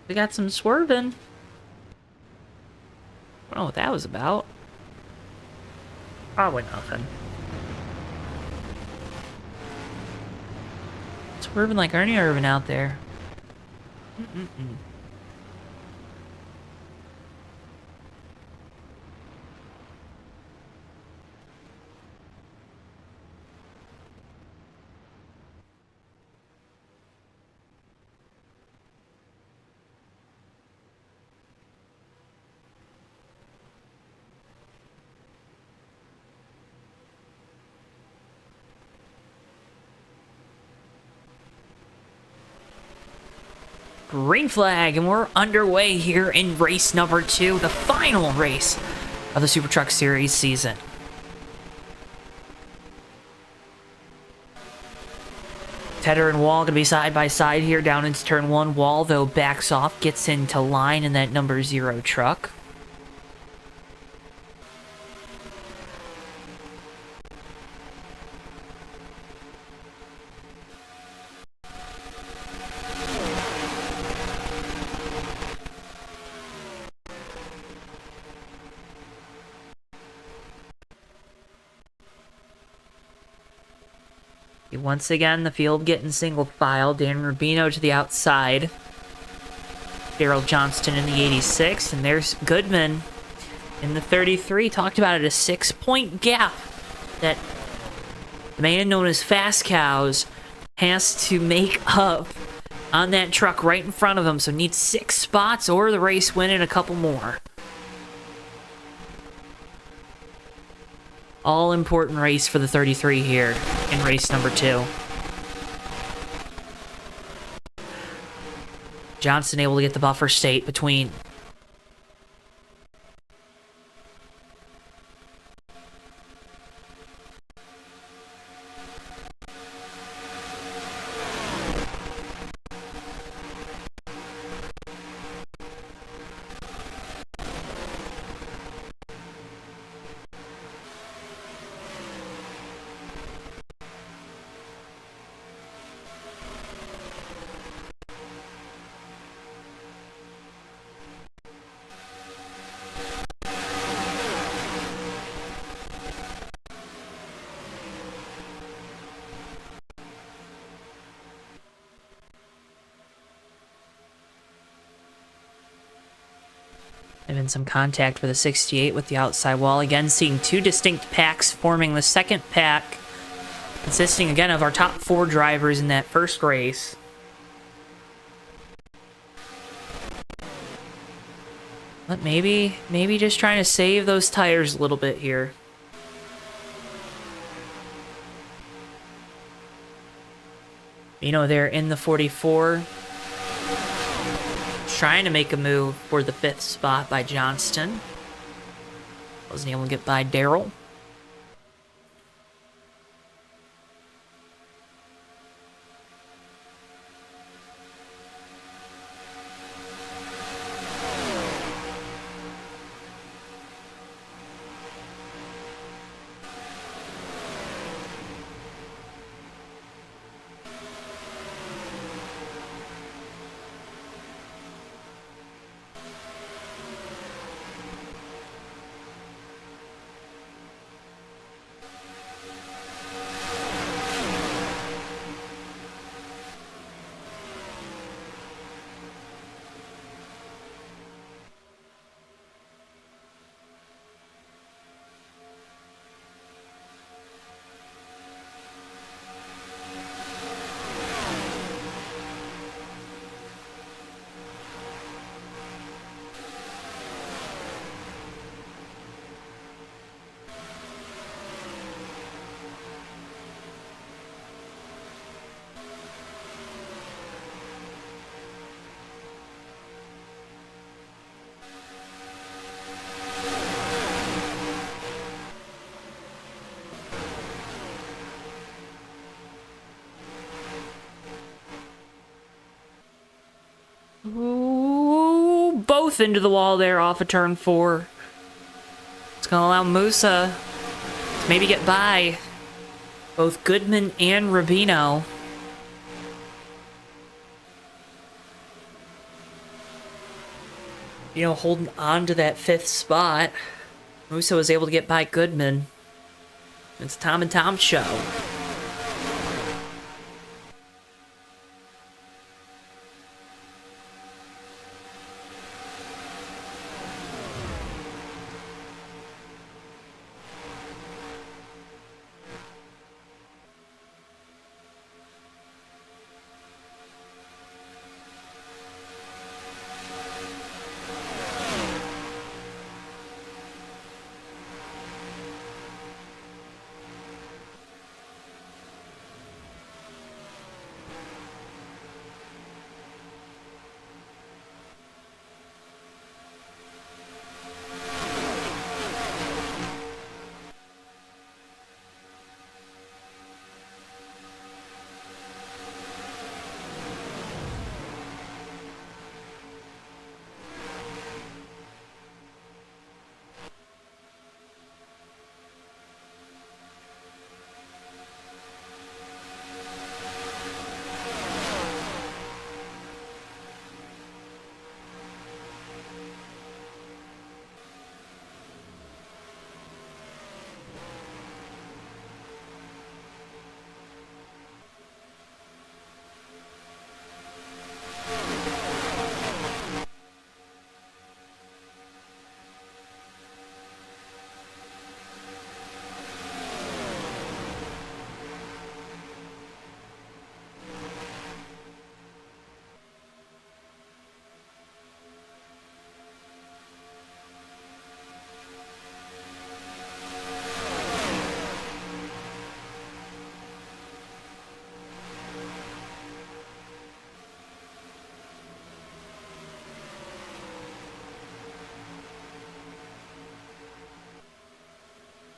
Speaker 1: we got some swerving. I don't know what that was about. Probably nothing. Swerving like Ernie Irvin out there. Green flag, and we're underway here in race number 2, the final race of the Super Truck Series season. Tedder and Wall going to be side by side here down into turn 1. Wall, though, backs off, gets into line in that number 0 truck. Once again, the field getting single file. Dan Rubino to the outside. Daryl Johnston in the 86. And there's Goodman in the 33. Talked about it, a 6-point gap that the man known as Fast Cows has to make up on that truck right in front of him. So needs 6 spots or the race win and a couple more. All important race for the 33 here in race number 2. Johnson able to get the buffer state between and in some contact for the 68 with the outside wall. Again, seeing 2 distinct packs forming the second pack, consisting again of our top 4 drivers in that first race. But maybe just trying to save those tires a little bit here. You know, they're in the 44. Trying to make a move for the 5th spot by Johnston. Wasn't able to get by Daryl. Ooh, both into the wall there off of turn 4. It's going to allow Musa to maybe get by both Goodman and Rubino. You know, holding on to that 5th spot. Musa was able to get by Goodman. It's Tom and Tom show.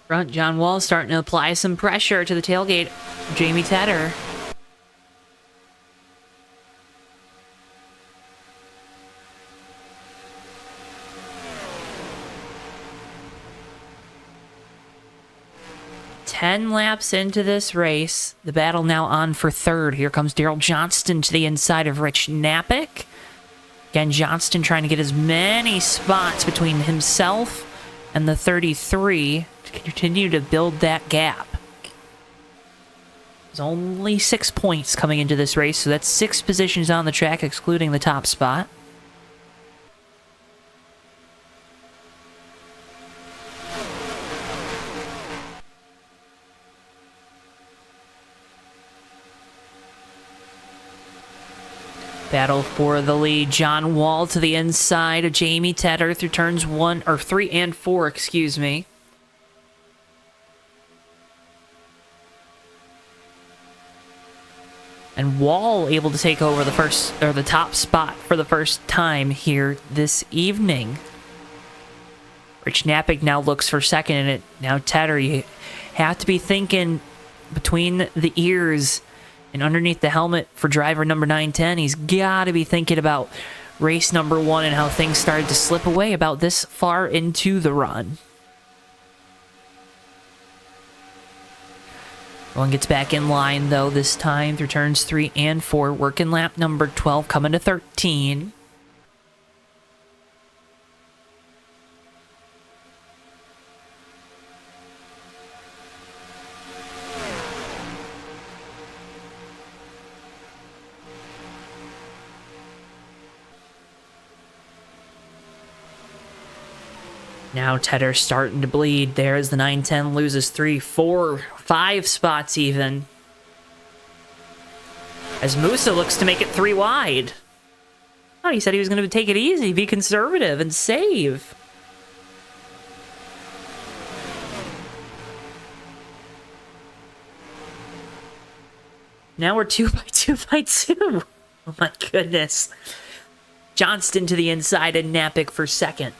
Speaker 1: Front, John Wall starting to apply some pressure to the tailgate. Jamie Tedder. Ten laps into this race. The battle now on for third. Here comes Daryl Johnston to the inside of Rich Knappick. Again, Johnston trying to get as many spots between himself and the 33 to continue to build that gap. There's only 6 points coming into this race, so that's 6 positions on the track, excluding the top spot. Battle for the lead. John Wall to the inside of Jamie Tedder through turns 3 and 4, excuse me. And Wall able to take over the top spot for the first time here this evening. Rich Knappick now looks for second in it. Now Tedder, you have to be thinking between the ears and underneath the helmet for driver number 910. He's got to be thinking about race number 1 and how things started to slip away about this far into the run. One gets back in line, though, this time through turns 3 and 4. Working lap number 12, coming to 13. Now Tedder starting to bleed. There's the 910, loses 3, 4, 5 spots even. As Musa looks to make it 3 wide. Oh, he said he was going to take it easy, be conservative, and save. Now we're 2 by 2 by 2. Oh my goodness. Johnston to the inside and Knappick for second.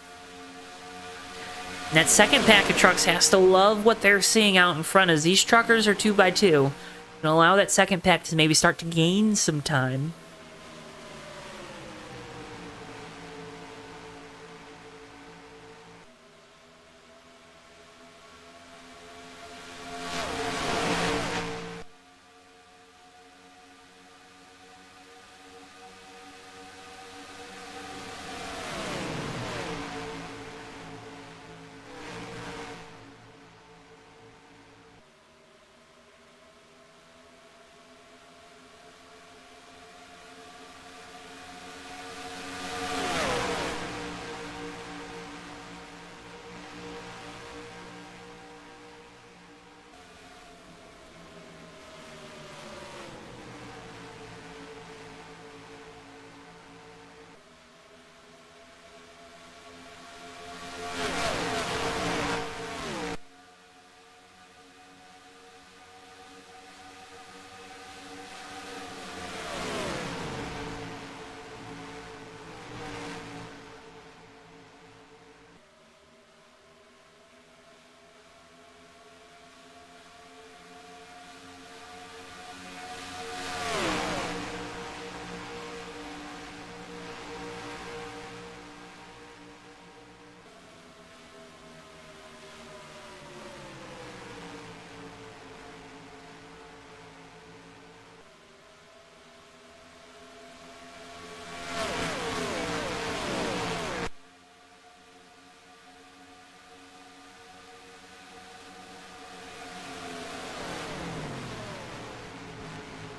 Speaker 1: And that second pack of trucks has to love what they're seeing out in front, as these truckers are 2 by 2 and allow that second pack to maybe start to gain some time.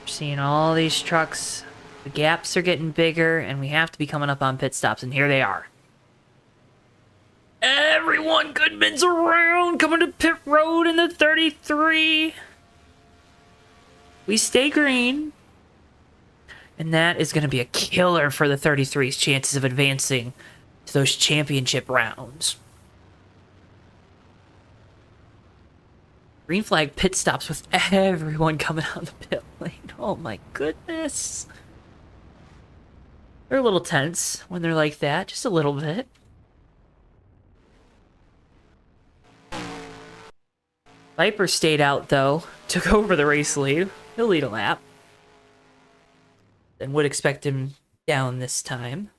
Speaker 1: Seeing all these trucks, the gaps are getting bigger, and we have to be coming up on pit stops, and here they are. Everyone, Goodman's around, coming to pit road in the 33. We stay green, and that is going to be a killer for the 33's chances of advancing to those championship rounds. Green flag pit stops with everyone coming out the pit lane. Oh my goodness. They're a little tense when they're like that, just a little bit. Viper stayed out, though. Took over the race lead. He'll lead a lap. And would expect him down this time.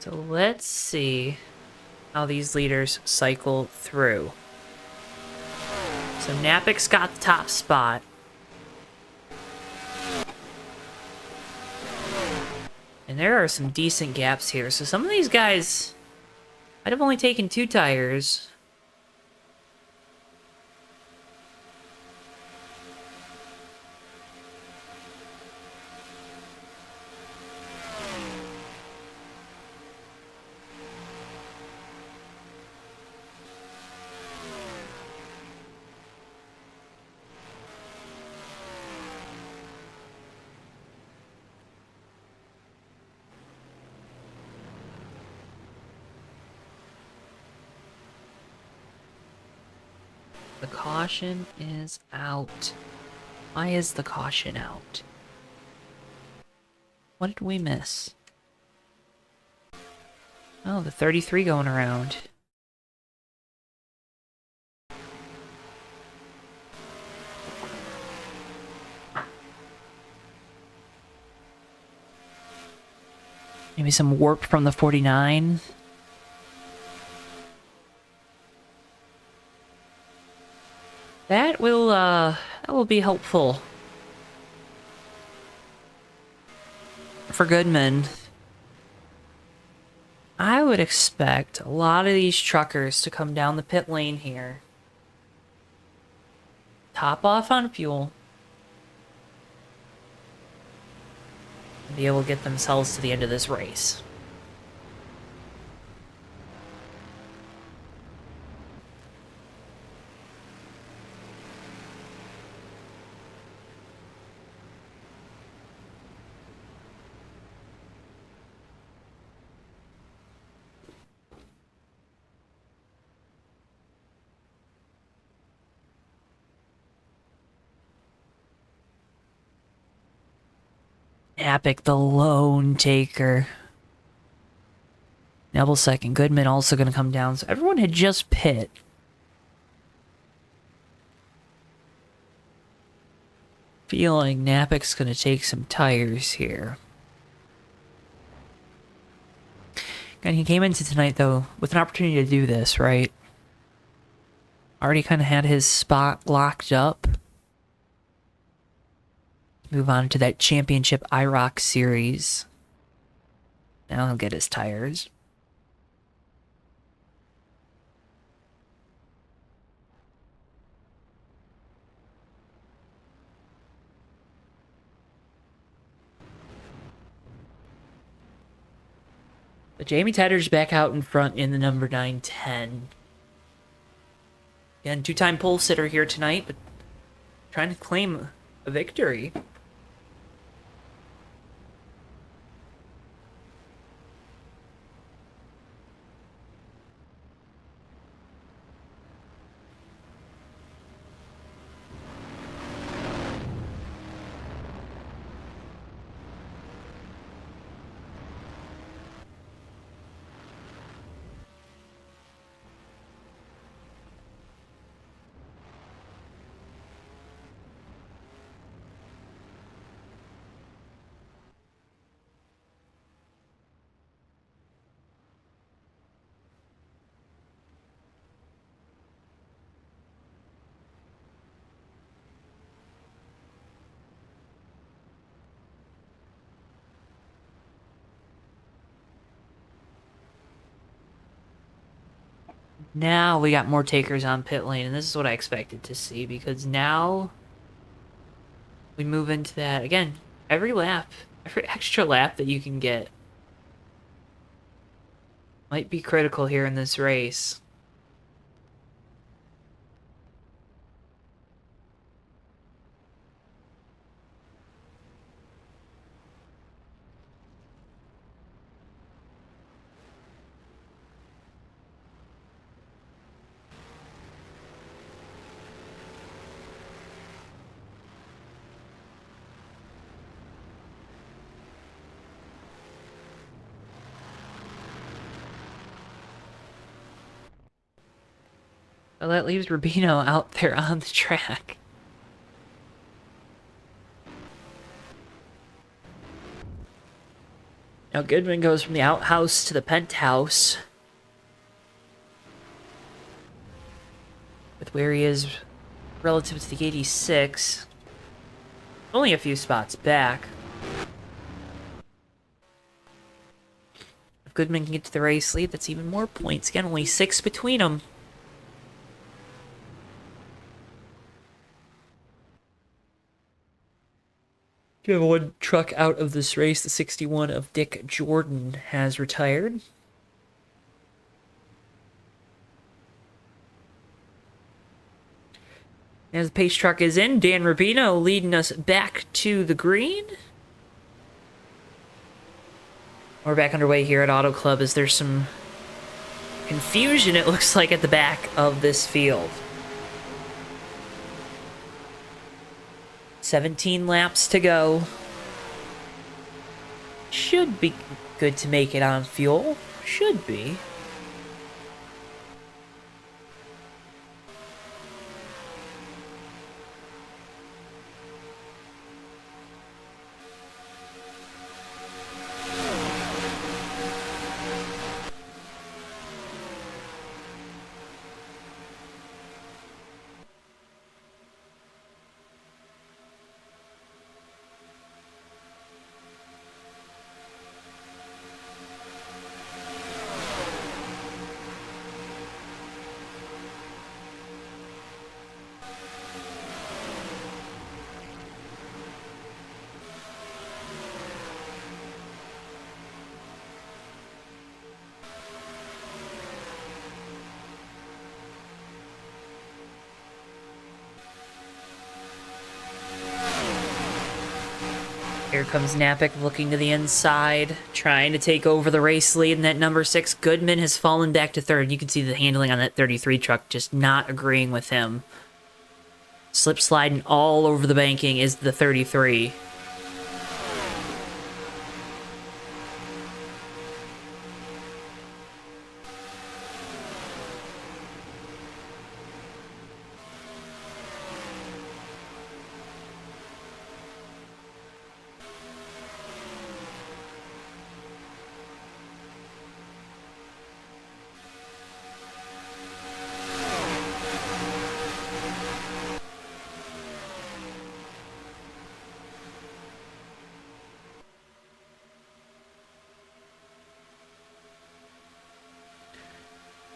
Speaker 1: So let's see how these leaders cycle through. So Napik's got the top spot. And there are some decent gaps here. So some of these guys might have only taken 2 tires. The caution is out. Why is the caution out? What did we miss? Oh, the 33 going around. Maybe some warp from the 49. That will be helpful for Goodman. I would expect a lot of these truckers to come down the pit lane here. Top off on fuel. And be able to get themselves to the end of this race. Epic, the lone taker. Neville second. Goodman also going to come down. So everyone had just pit. Feeling Napik's going to take some tires here. And he came into tonight, though, with an opportunity to do this, right? Already kind of had his spot locked up. Move on to that championship IROC series. Now he'll get his tires. But Jamie Tedder's back out in front in the number 910. Again, 2-time pole sitter here tonight, but trying to claim a victory. Now we got more takers on pit lane, and this is what I expected to see, because now we move into that, again, every lap, every extra lap that you can get might be critical here in this race. Well, that leaves Rubino out there on the track. Now Goodman goes from the outhouse to the penthouse. With where he is relative to the 86. Only a few spots back. If Goodman can get to the race lead, that's even more points. Again, only 6 between them. You have one truck out of this race. The 61 of Dick Jordan has retired. As the pace truck is in, Dan Rubino leading us back to the green. We're back underway here at Auto Club as there's some confusion, it looks like, at the back of this field. 17 laps to go. Should be good to make it on fuel. Should be. Here comes Napick looking to the inside, trying to take over the race lead. And that number 6, Goodman, has fallen back to third. You can see the handling on that 33 truck just not agreeing with him. Slip sliding all over the banking is the 33.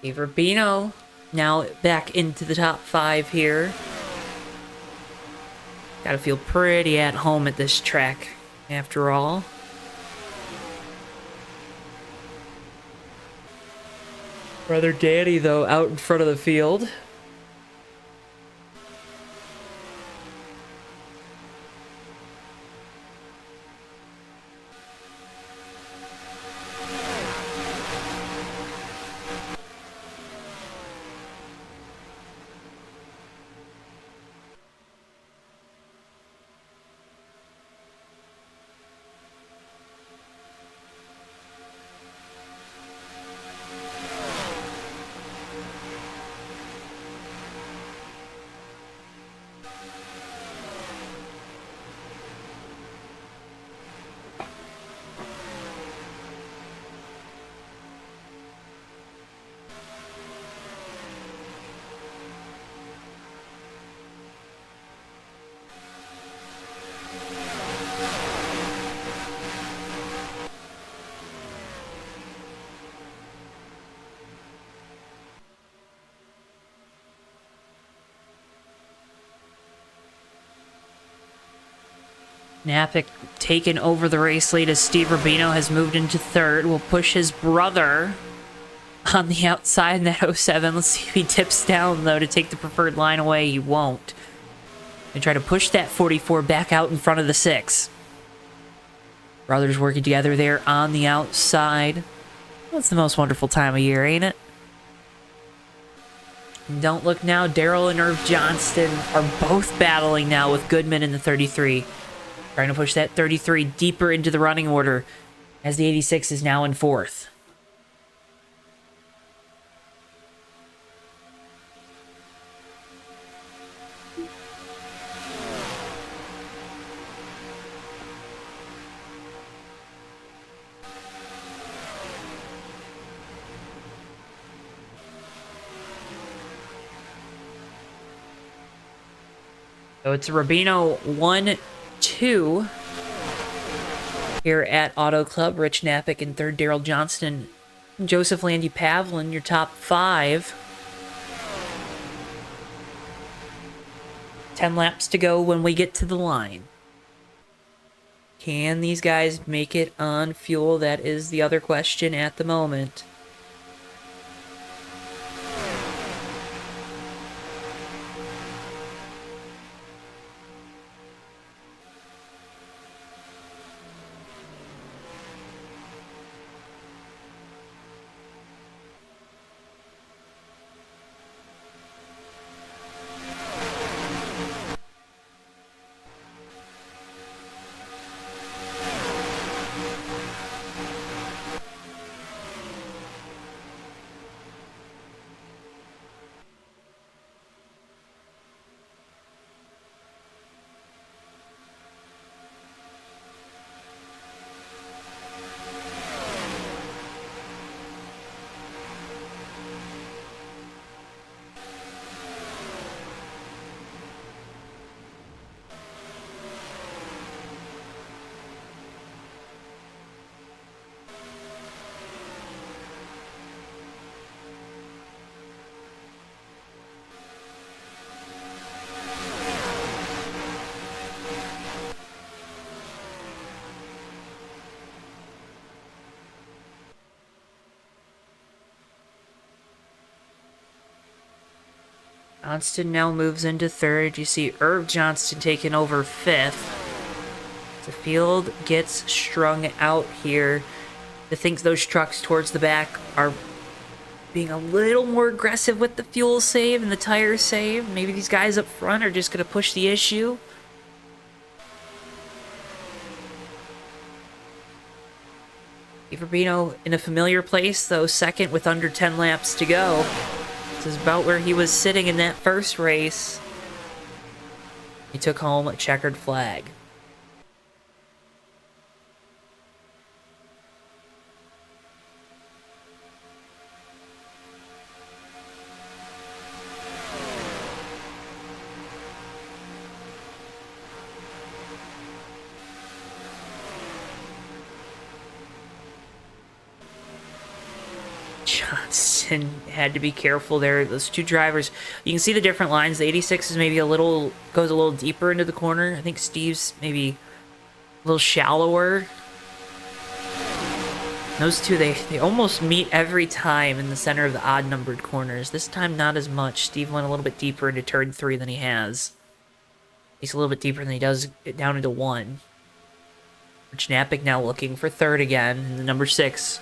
Speaker 1: Dave Rubino now back into the top 5 here. Gotta feel pretty at home at this track, after all. Brother Danny, though, out in front of the field. Napick taken over the race lead as Steve Rubino has moved into third. Will push his brother on the outside in that 07. Let's see if he tips down, though, to take the preferred line away. He won't. They try to push that 44 back out in front of the 6. Brothers working together there on the outside. That's the most wonderful time of year, ain't it? And don't look now, Daryl and Irv Johnston are both battling now with Goodman in the 33. Trying to push that 33 deeper into the running order as the 86 is now in 4th. So it's Rubino 1-2 here at Auto Club. Rich Knappich in third, Daryl Johnston, Joseph Landy Pavlin, your top 5. 10 laps to go when we get to the line. Can these guys make it on fuel? That is the other question at the moment. Johnston now moves into third. You see Irv Johnston taking over 5th. The field gets strung out here. I think those trucks towards the back are being a little more aggressive with the fuel save and the tire save. Maybe these guys up front are just going to push the issue. Rubino in a familiar place, though, second with under 10 laps to go. This is about where he was sitting in that first race. He took home a checkered flag. Johnson had to be careful there. Those two drivers, you can see the different lines. The 86 is maybe goes a little deeper into the corner. I think Steve's maybe a little shallower. Those two, they almost meet every time in the center of the odd-numbered corners. This time, not as much. Steve went a little bit deeper into turn 3 than he has. He's a little bit deeper than he does down into 1. Rich Knappich now looking for third again in the number 6.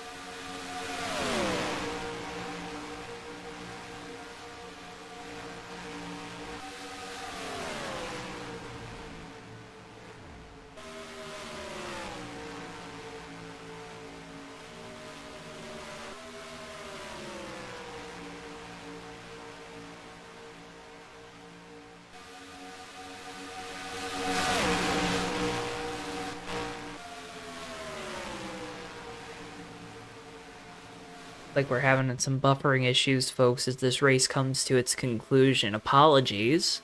Speaker 1: Like we're having some buffering issues, folks, as this race comes to its conclusion. Apologies.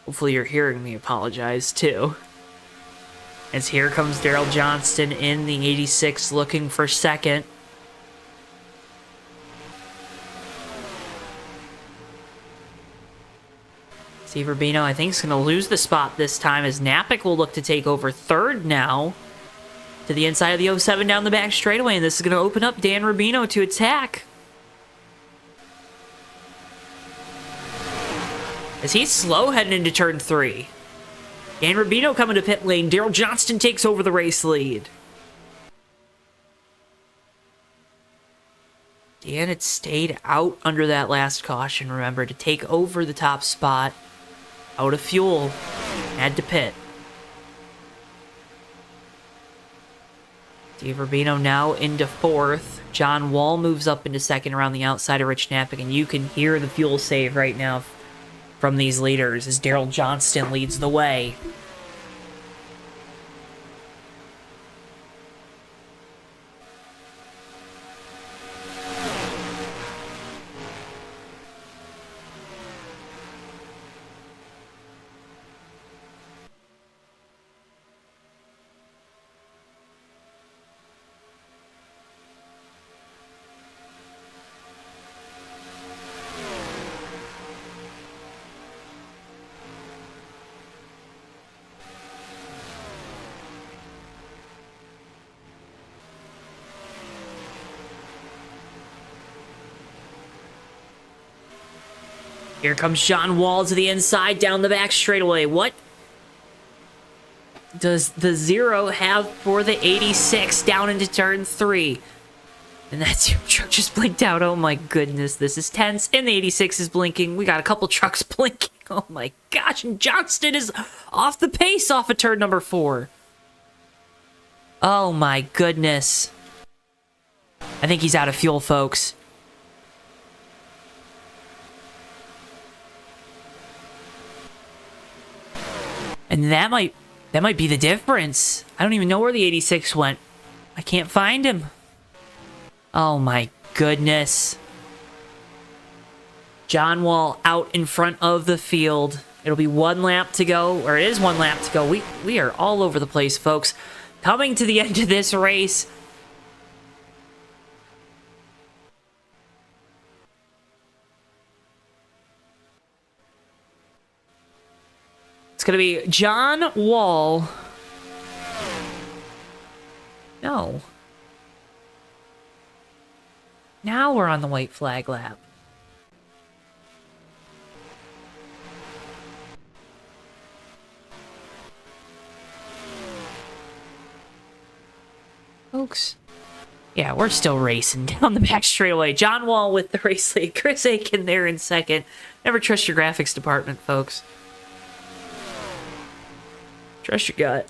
Speaker 1: Hopefully you're hearing me apologize, too. As here comes Daryl Johnston in the 86 looking for second. Steve Rubino, I think, is going to lose the spot this time as Knappich will look to take over third now. To the inside of the 07 down the back straightaway, and this is going to open up Dan Rubino to attack. As he's slow heading into turn 3. Dan Rubino coming to pit lane. Daryl Johnston takes over the race lead. Dan had stayed out under that last caution, remember, to take over the top spot. Out of fuel. Had to pit. Steve Rubino now into 4th. John Wall moves up into 2nd around the outside of Rich Knappich, and you can hear the fuel save right now from these leaders as Daryl Johnston leads the way. Here comes John Wall to the inside, down the back straightaway. What does the 0 have for the 86 down into turn 3? And that 0 truck just blinked out. Oh my goodness, this is tense. And the 86 is blinking. We got a couple trucks blinking. Oh my gosh, and Johnston is off the pace off of turn number 4. Oh my goodness. I think he's out of fuel, folks. And that might be the difference. I don't even know where the 86 went. I can't find him. Oh my goodness. John Wall out in front of the field. It'll be 1 lap to go, or it is 1 lap to go. We are all over the place, folks. Coming to the end of this race. It's going to be John Wall. No. Now we're on the white flag lap. Folks. Yeah, we're still racing down the back straightaway. John Wall with the race lead. Chris Aiken there in second. Never trust your graphics department, folks. Trust your gut.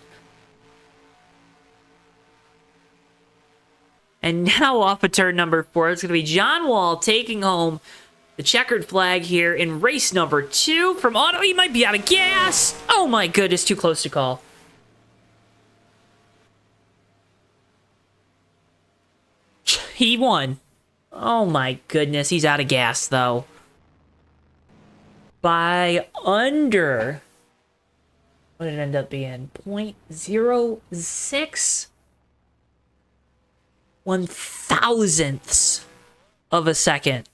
Speaker 1: And now off of turn number 4, it's going to be John Wall taking home the checkered flag here in race number 2 from Auto. He might be out of gas. Oh my goodness, too close to call. He won. Oh my goodness, he's out of gas though. By under... What did it end up being? 0.06? 1/1000ths of a second.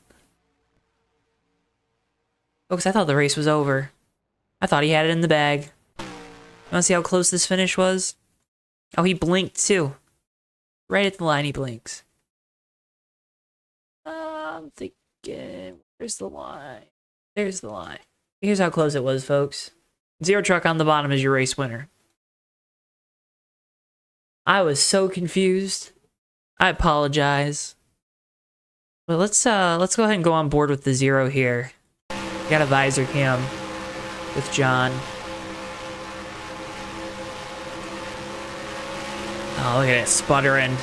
Speaker 1: Folks, I thought the race was over. I thought he had it in the bag. You want to see how close this finish was? Oh, he blinked too. Right at the line, he blinks. I'm thinking, where's the line? There's the line. Here's how close it was, folks. 0 truck on the bottom is your race winner. I was so confused. I apologize. But let's go ahead and go on board with the 0 here. Got a visor cam with John. Oh, look at it sputtering.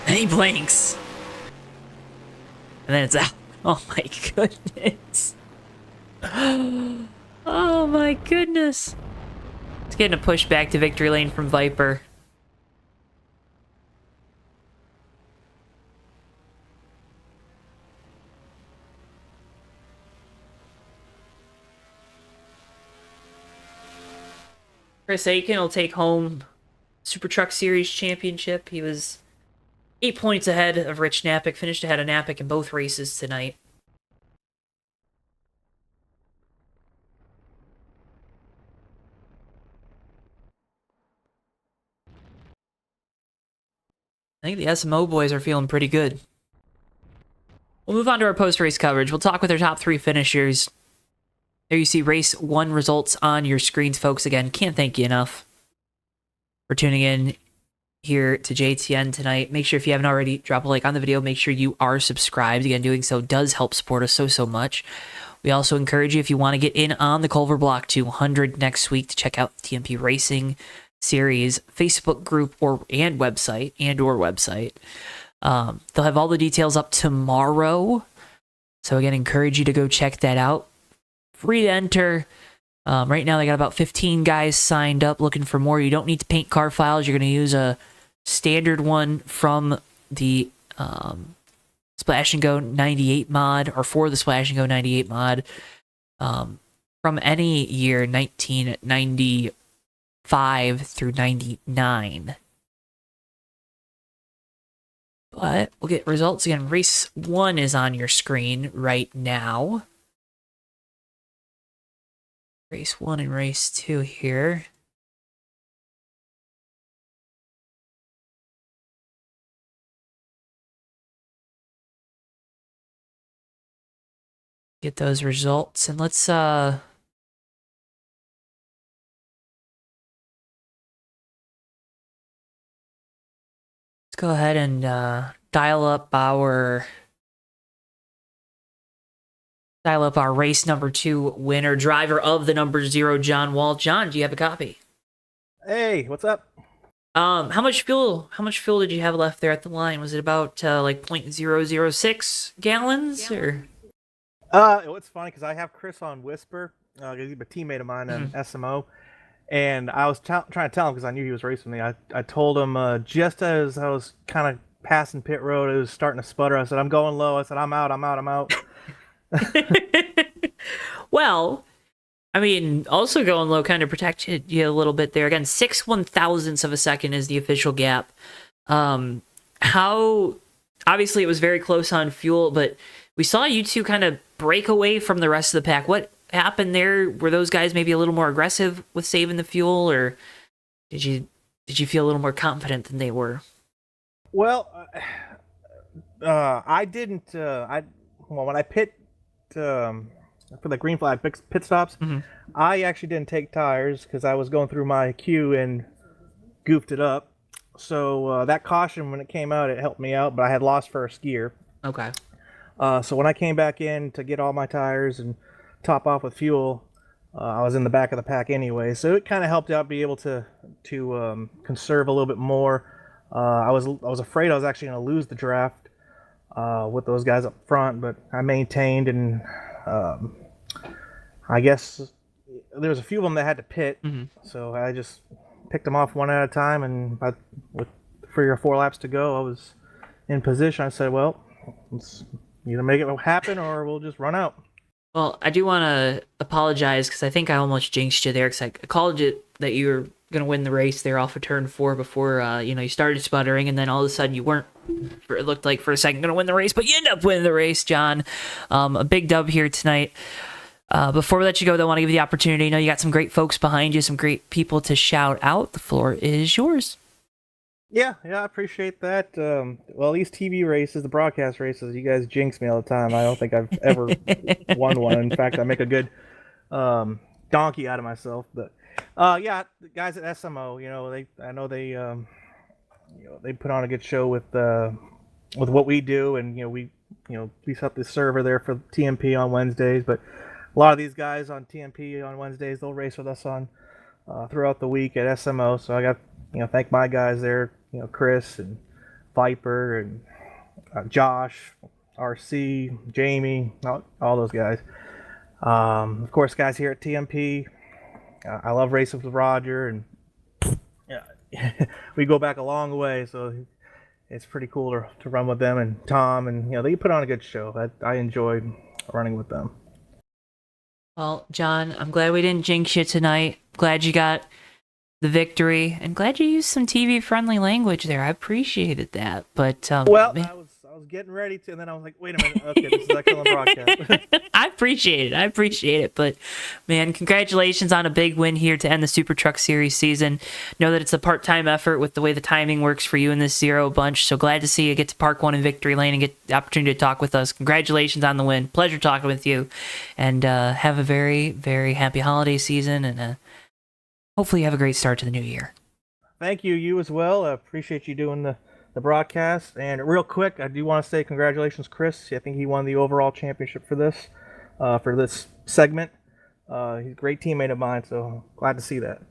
Speaker 1: And he blinks. And then it's out. Oh my goodness. Oh my goodness. It's getting a push back to victory lane from Viper. Chris Aiken will take home Super Truck Series championship. He was 8 points ahead of Rich Napick, finished ahead of Napick in both races tonight. I think the SMO boys are feeling pretty good. We'll move on to our post-race coverage. We'll talk with our top 3 finishers. There you see race 1 results on your screens, folks. Again, can't thank you enough for tuning in here to JTN tonight. Make sure if you haven't already, drop a like on the video. Make sure you are subscribed. Again, doing so does help support us so much. We also encourage you, if you want to get in on the Culver Block 200 next week, to check out the TMP Racing Series Facebook group and website. They'll have all the details up tomorrow. So again, encourage you to go check that out. Free to enter. Right now they got about 15 guys signed up looking for more. You don't need to paint car files. You're going to use a standard one from the Splash and Go 98 mod, or for the Splash and Go 98 mod, from any year 1995 through 99. But we'll get results again. Race 1 is on your screen right now. Race 1 and race 2 here. get those results, and let's go ahead and dial up our race number 2 winner, driver of the number 0, John Wall. John, do you have a copy?
Speaker 8: Hey, what's up?
Speaker 1: How much fuel did you have left there at the line? Was it about like 0.006 gallons or?
Speaker 8: It's funny because I have Chris on Whisper. He's a teammate of mine in SMO, and I was trying to tell him because I knew he was racing me. I told him just as I was kind of passing pit road, it was starting to sputter. I said, "I'm going low." I said, "I'm out."
Speaker 1: Well, I mean, also going low kind of protected you a little bit there. Again, 6/1000ths of a second is the official gap. How obviously it was very close on fuel, but we saw you two kind of break away from the rest of the pack. What happened there? Were those guys maybe a little more aggressive with saving the fuel, or did you feel a little more confident than they were?
Speaker 8: Well, I didn't. When I pit for the green flag pit stops, I actually didn't take tires because I was going through my queue and goofed it up. So that caution, when it came out, it helped me out, but I had lost first gear.
Speaker 1: Okay.
Speaker 8: So when I came back in to get all my tires and top off with fuel, I was in the back of the pack anyway. So it kind of helped out, be able to conserve a little bit more. I was afraid I was actually going to lose the draft with those guys up front, but I maintained, and I guess there was a few of them that had to pit, so I just picked them off one at a time, and with 3 or 4 laps to go, I was in position. I said, well, let's either make it happen or we'll just run out.
Speaker 1: Well, I do want to apologize because I think I almost jinxed you there because I called it that you were going to win the race there off of turn 4 before you started sputtering, and then all of a sudden you weren't. It looked like for a second going to win the race, but you end up winning the race, John. A big dub here tonight. Before we let you go, though, I want to give you the opportunity. I know you got some great folks behind you, some great people to shout out. The floor is yours.
Speaker 8: Yeah, I appreciate that. Well, these TV races, the broadcast races, you guys jinx me all the time. I don't think I've ever won one. In fact, I make a good donkey out of myself. But yeah, the guys at SMO, they put on a good show with what we do, and we set up the server there for TMP on Wednesdays. But a lot of these guys on TMP on Wednesdays, they'll race with us on throughout the week at SMO. So I got thank my guys there, Chris and Viper and Josh, RC, Jamie, all those guys. Of course, guys here at TMP. I love racing with Roger, and we go back a long way, so it's pretty cool to run with them, and Tom, and they put on a good show. I enjoyed running with them.
Speaker 1: Well, John, I'm glad we didn't jinx you tonight. Glad you got the victory, and glad you used some TV-friendly language there. I appreciated that. But
Speaker 8: well, I was getting ready to, and then I was like, wait a minute, okay, this is excellent broadcast.
Speaker 1: I appreciate it. But man, congratulations on a big win here to end the Super Truck Series season. Know that it's a part-time effort with the way the timing works for you in this Zero bunch. So glad to see you get to Park 1 in Victory Lane and get the opportunity to talk with us. Congratulations on the win. Pleasure talking with you, and have a very, very happy holiday season, and hopefully you have a great start to the new year.
Speaker 8: Thank you. You as well. I appreciate you doing the broadcast. And real quick, I do want to say congratulations, Chris. I think he won the overall championship for this segment. He's a great teammate of mine, so glad to see that.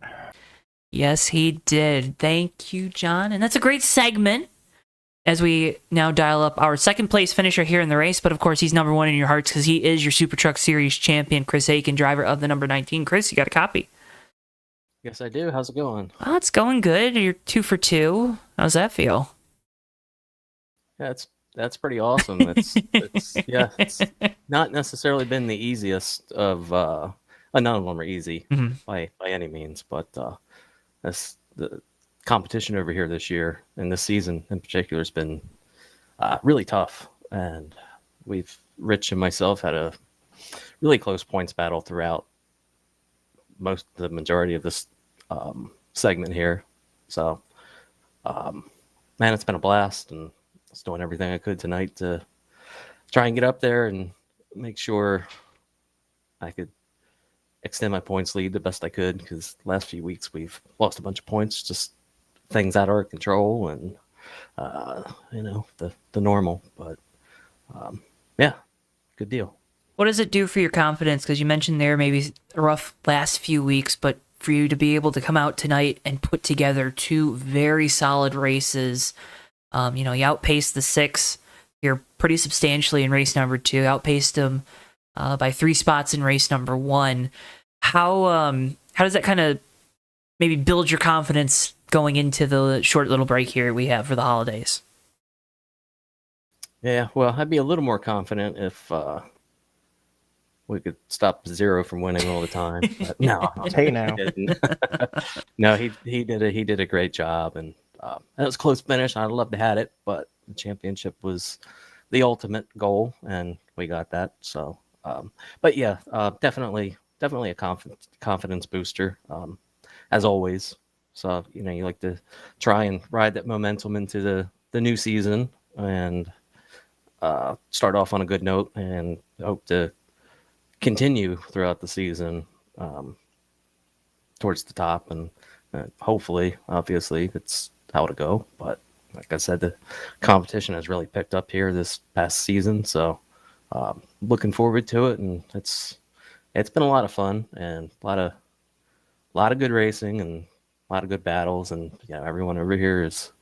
Speaker 1: Yes, he did. Thank you, John. And that's a great segment as we now dial up our second place finisher here in the race. But of course, he's number 1 in your hearts because he is your Super Truck Series champion, Chris Aiken, driver of the number 19. Chris, you got a copy?
Speaker 9: Yes, I do. How's it going?
Speaker 1: Oh, it's going good. You're 2 for 2. How's that feel?
Speaker 9: Yeah, that's pretty awesome. It's not necessarily been the easiest of. None of them are easy by any means, but the competition over here this year and this season in particular has been really tough, and Rich and myself had a really close points battle throughout the majority of this segment here. So, man, it's been a blast, and I was doing everything I could tonight to try and get up there and make sure I could extend my points lead the best I could, because last few weeks we've lost a bunch of points, just things out of our control, and the normal. But yeah, good deal.
Speaker 1: What does it do for your confidence? Because you mentioned there maybe a rough last few weeks, but for you to be able to come out tonight and put together two very solid races, you outpaced the 6 here pretty substantially in race number 2, outpaced them by 3 spots in race number 1. How does that kind of maybe build your confidence going into the short little break here we have for the holidays?
Speaker 9: Yeah, well, I'd be a little more confident if we could stop Zero from winning all the time. But no,
Speaker 8: Hey now.
Speaker 9: he didn't. No, he did a great job, and it was a close finish. I'd love to have it, but the championship was the ultimate goal, and we got that. So, but yeah, definitely a confidence booster, as always. So you like to try and ride that momentum into the new season, and start off on a good note, and hope to continue throughout the season, towards the top, and hopefully, obviously, it's how to go. But like I said, the competition has really picked up here this past season, so looking forward to it, and it's been a lot of fun, and a lot of good racing, and a lot of good battles, and everyone over here is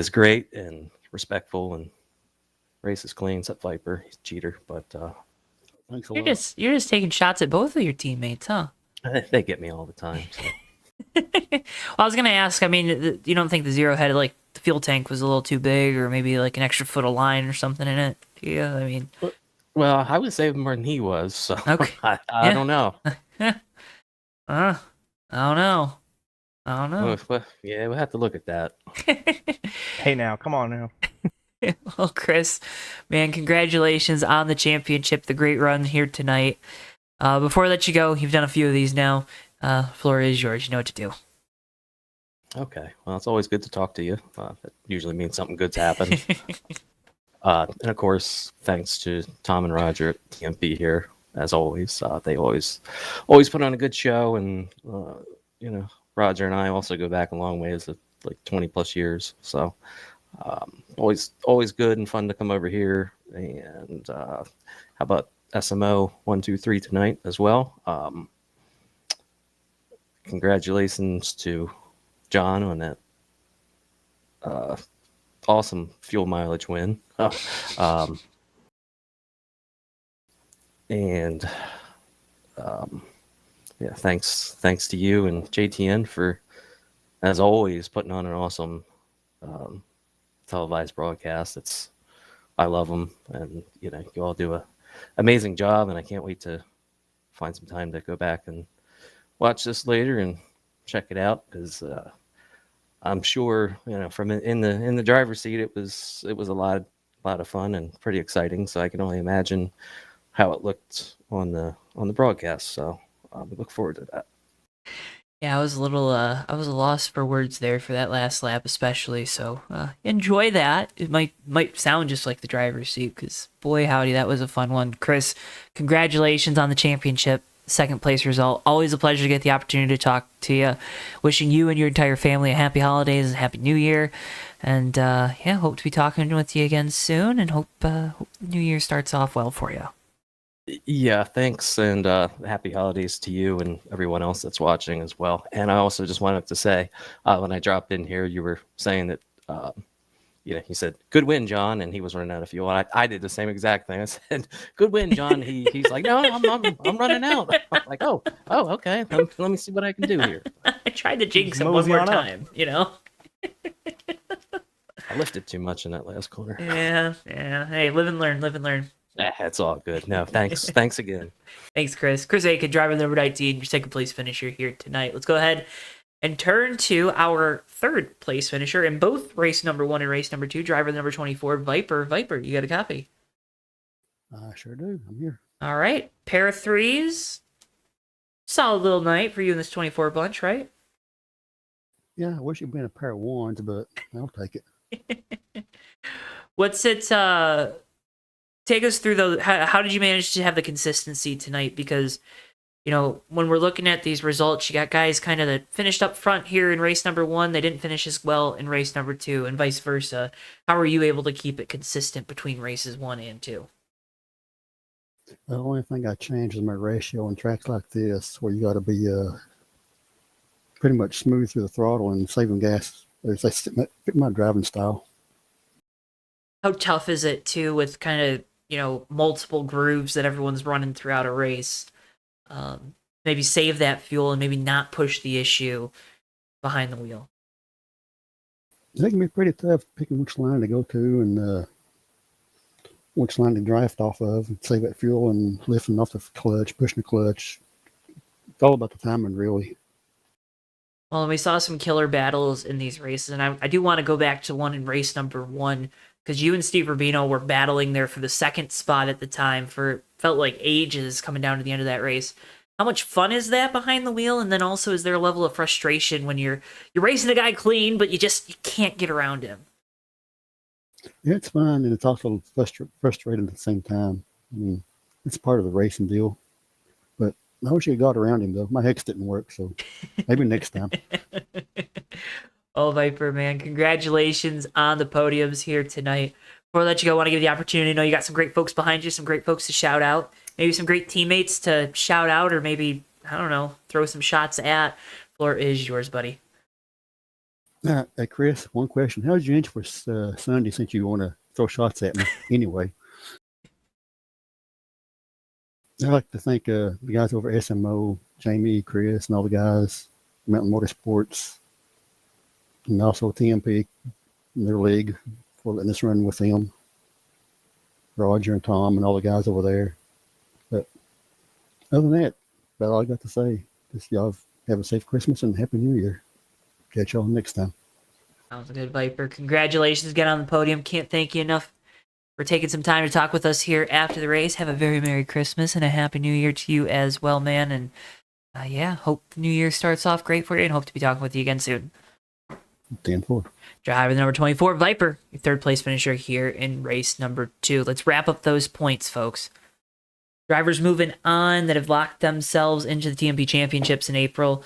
Speaker 9: great and respectful, and races clean, except Viper. He's a cheater, but
Speaker 10: Thanks a
Speaker 1: You're
Speaker 10: lot.
Speaker 1: just taking shots at both of your teammates, huh?
Speaker 9: they get me all the time. So.
Speaker 1: Well, I was gonna ask. I mean, you don't think the Zero had like the fuel tank was a little too big, or maybe like an extra foot of line or something in it? Yeah, I mean,
Speaker 9: Well, I would save more than he was, so
Speaker 1: Okay.
Speaker 9: I don't know.
Speaker 1: I don't know. I don't know.
Speaker 9: Well, yeah, we'll have to look at that.
Speaker 8: Hey now, come on now.
Speaker 1: Well, Chris, man, congratulations on the championship, the great run here tonight. Before I let you go, you've done a few of these now. Floor is yours. You know what to do.
Speaker 9: Okay. Well, it's always good to talk to you. That usually means something good's happened. And of course, thanks to Tom and Roger at TMP here, as always. They always put on a good show, and Roger and I also go back a long ways, of like 20 plus years. So always good and fun to come over here. And how about SMO 123 tonight as well? Congratulations to John on that awesome fuel mileage win. And yeah, thanks to you and JTN for, as always, putting on an awesome televised broadcast. I love them, and you all do a amazing job, and I can't wait to find some time to go back and watch this later and check it out, because I'm sure from in the driver's seat it was a lot of fun and pretty exciting. So I can only imagine how it looked on the broadcast. So we look forward to that.
Speaker 1: Yeah, I was a little, I was lost for words there for that last lap, especially. So enjoy that. It might sound just like the driver's seat, because boy howdy, that was a fun one. Chris, congratulations on the championship, second place result. Always a pleasure to get the opportunity to talk to you. Wishing you and your entire family a happy holidays and happy New Year. And yeah, hope to be talking with you again soon, and hope New Year starts off well for you.
Speaker 9: Yeah, thanks, and happy holidays to you and everyone else that's watching as well. And I also just wanted to say, when I dropped in here, you were saying that, he said, "Good win, John," and he was running out of fuel. And I did the same exact thing. I said, "Good win, John." He's like, "No, I'm running out." I'm like, oh, okay. Let me see what I can do here.
Speaker 1: I tried to jinx him one more time,
Speaker 9: I lifted too much in that last corner.
Speaker 1: Yeah. Hey, live and learn.
Speaker 9: That's all good. No, thanks again.
Speaker 1: Thanks, Chris. Chris Aiken, driver number 19, your second place finisher here tonight. Let's go ahead and turn to our third place finisher in both race number 1 and race number 2, driver number 24, Viper. Viper, you got a copy?
Speaker 10: I sure do. I'm here.
Speaker 1: All right. Pair of threes. Solid little night for you in this 24 bunch, right?
Speaker 10: Yeah, I wish it'd been a pair of ones, but I'll take it.
Speaker 1: What's it, take us through those. How did you manage to have the consistency tonight? Because when we're looking at these results, you got guys kind of that finished up front here in race number 1. They didn't finish as well in race number 2, and vice versa. How were you able to keep it consistent between races 1 and 2?
Speaker 10: The only thing I change is my ratio on tracks like this, where you got to be pretty much smooth through the throttle and saving gas. They fit my driving style.
Speaker 1: How tough is it too, with kind of multiple grooves that everyone's running throughout a race? Maybe save that fuel and maybe not push the issue behind the wheel.
Speaker 10: It can be pretty tough picking which line to go to and which line to draft off of and save that fuel and lifting off the clutch, pushing the clutch. It's all about the timing, really.
Speaker 1: Well, we saw some killer battles in these races, and I do want to go back to one in race number 1, because you and Steve Rubino were battling there for the second spot at the time for felt like ages coming down to the end of that race. How much fun is that behind the wheel? And then also, is there a level of frustration when you're racing a guy clean, but you can't get around him?
Speaker 10: Yeah, it's fun, and it's also frustrating at the same time. I mean, it's part of the racing deal. But I wish I got around him, though. My hex didn't work, so maybe next time.
Speaker 1: Oh, Viper, man, congratulations on the podiums here tonight. Before I let you go, I want to give you the opportunity. I know you got some great folks behind you, some great folks to shout out, maybe some great teammates to shout out, or maybe, I don't know, throw some shots at. Floor is yours, buddy.
Speaker 10: Hey, Chris, one question. How did you enter for Sunday, since you want to throw shots at me anyway? I'd like to thank the guys over at SMO, Jamie, Chris, and all the guys, Mountain Motorsports, and also TMP, their league, for letting us run with them. Roger and Tom and all the guys over there. But other than that, that's all I got to say. Just y'all have a safe Christmas and Happy New Year. Catch y'all next time.
Speaker 1: Sounds good, Viper. Congratulations again on the podium. Can't thank you enough for taking some time to talk with us here after the race. Have a very Merry Christmas and a Happy New Year to you as well, man. And hope the new year starts off great for you, and hope to be talking with you again soon.
Speaker 10: 10-4.
Speaker 1: Driver number 24, Viper, your third place finisher here in race number 2. Let's wrap up those points, folks. Drivers moving on that have locked themselves into the TMP Championships in April.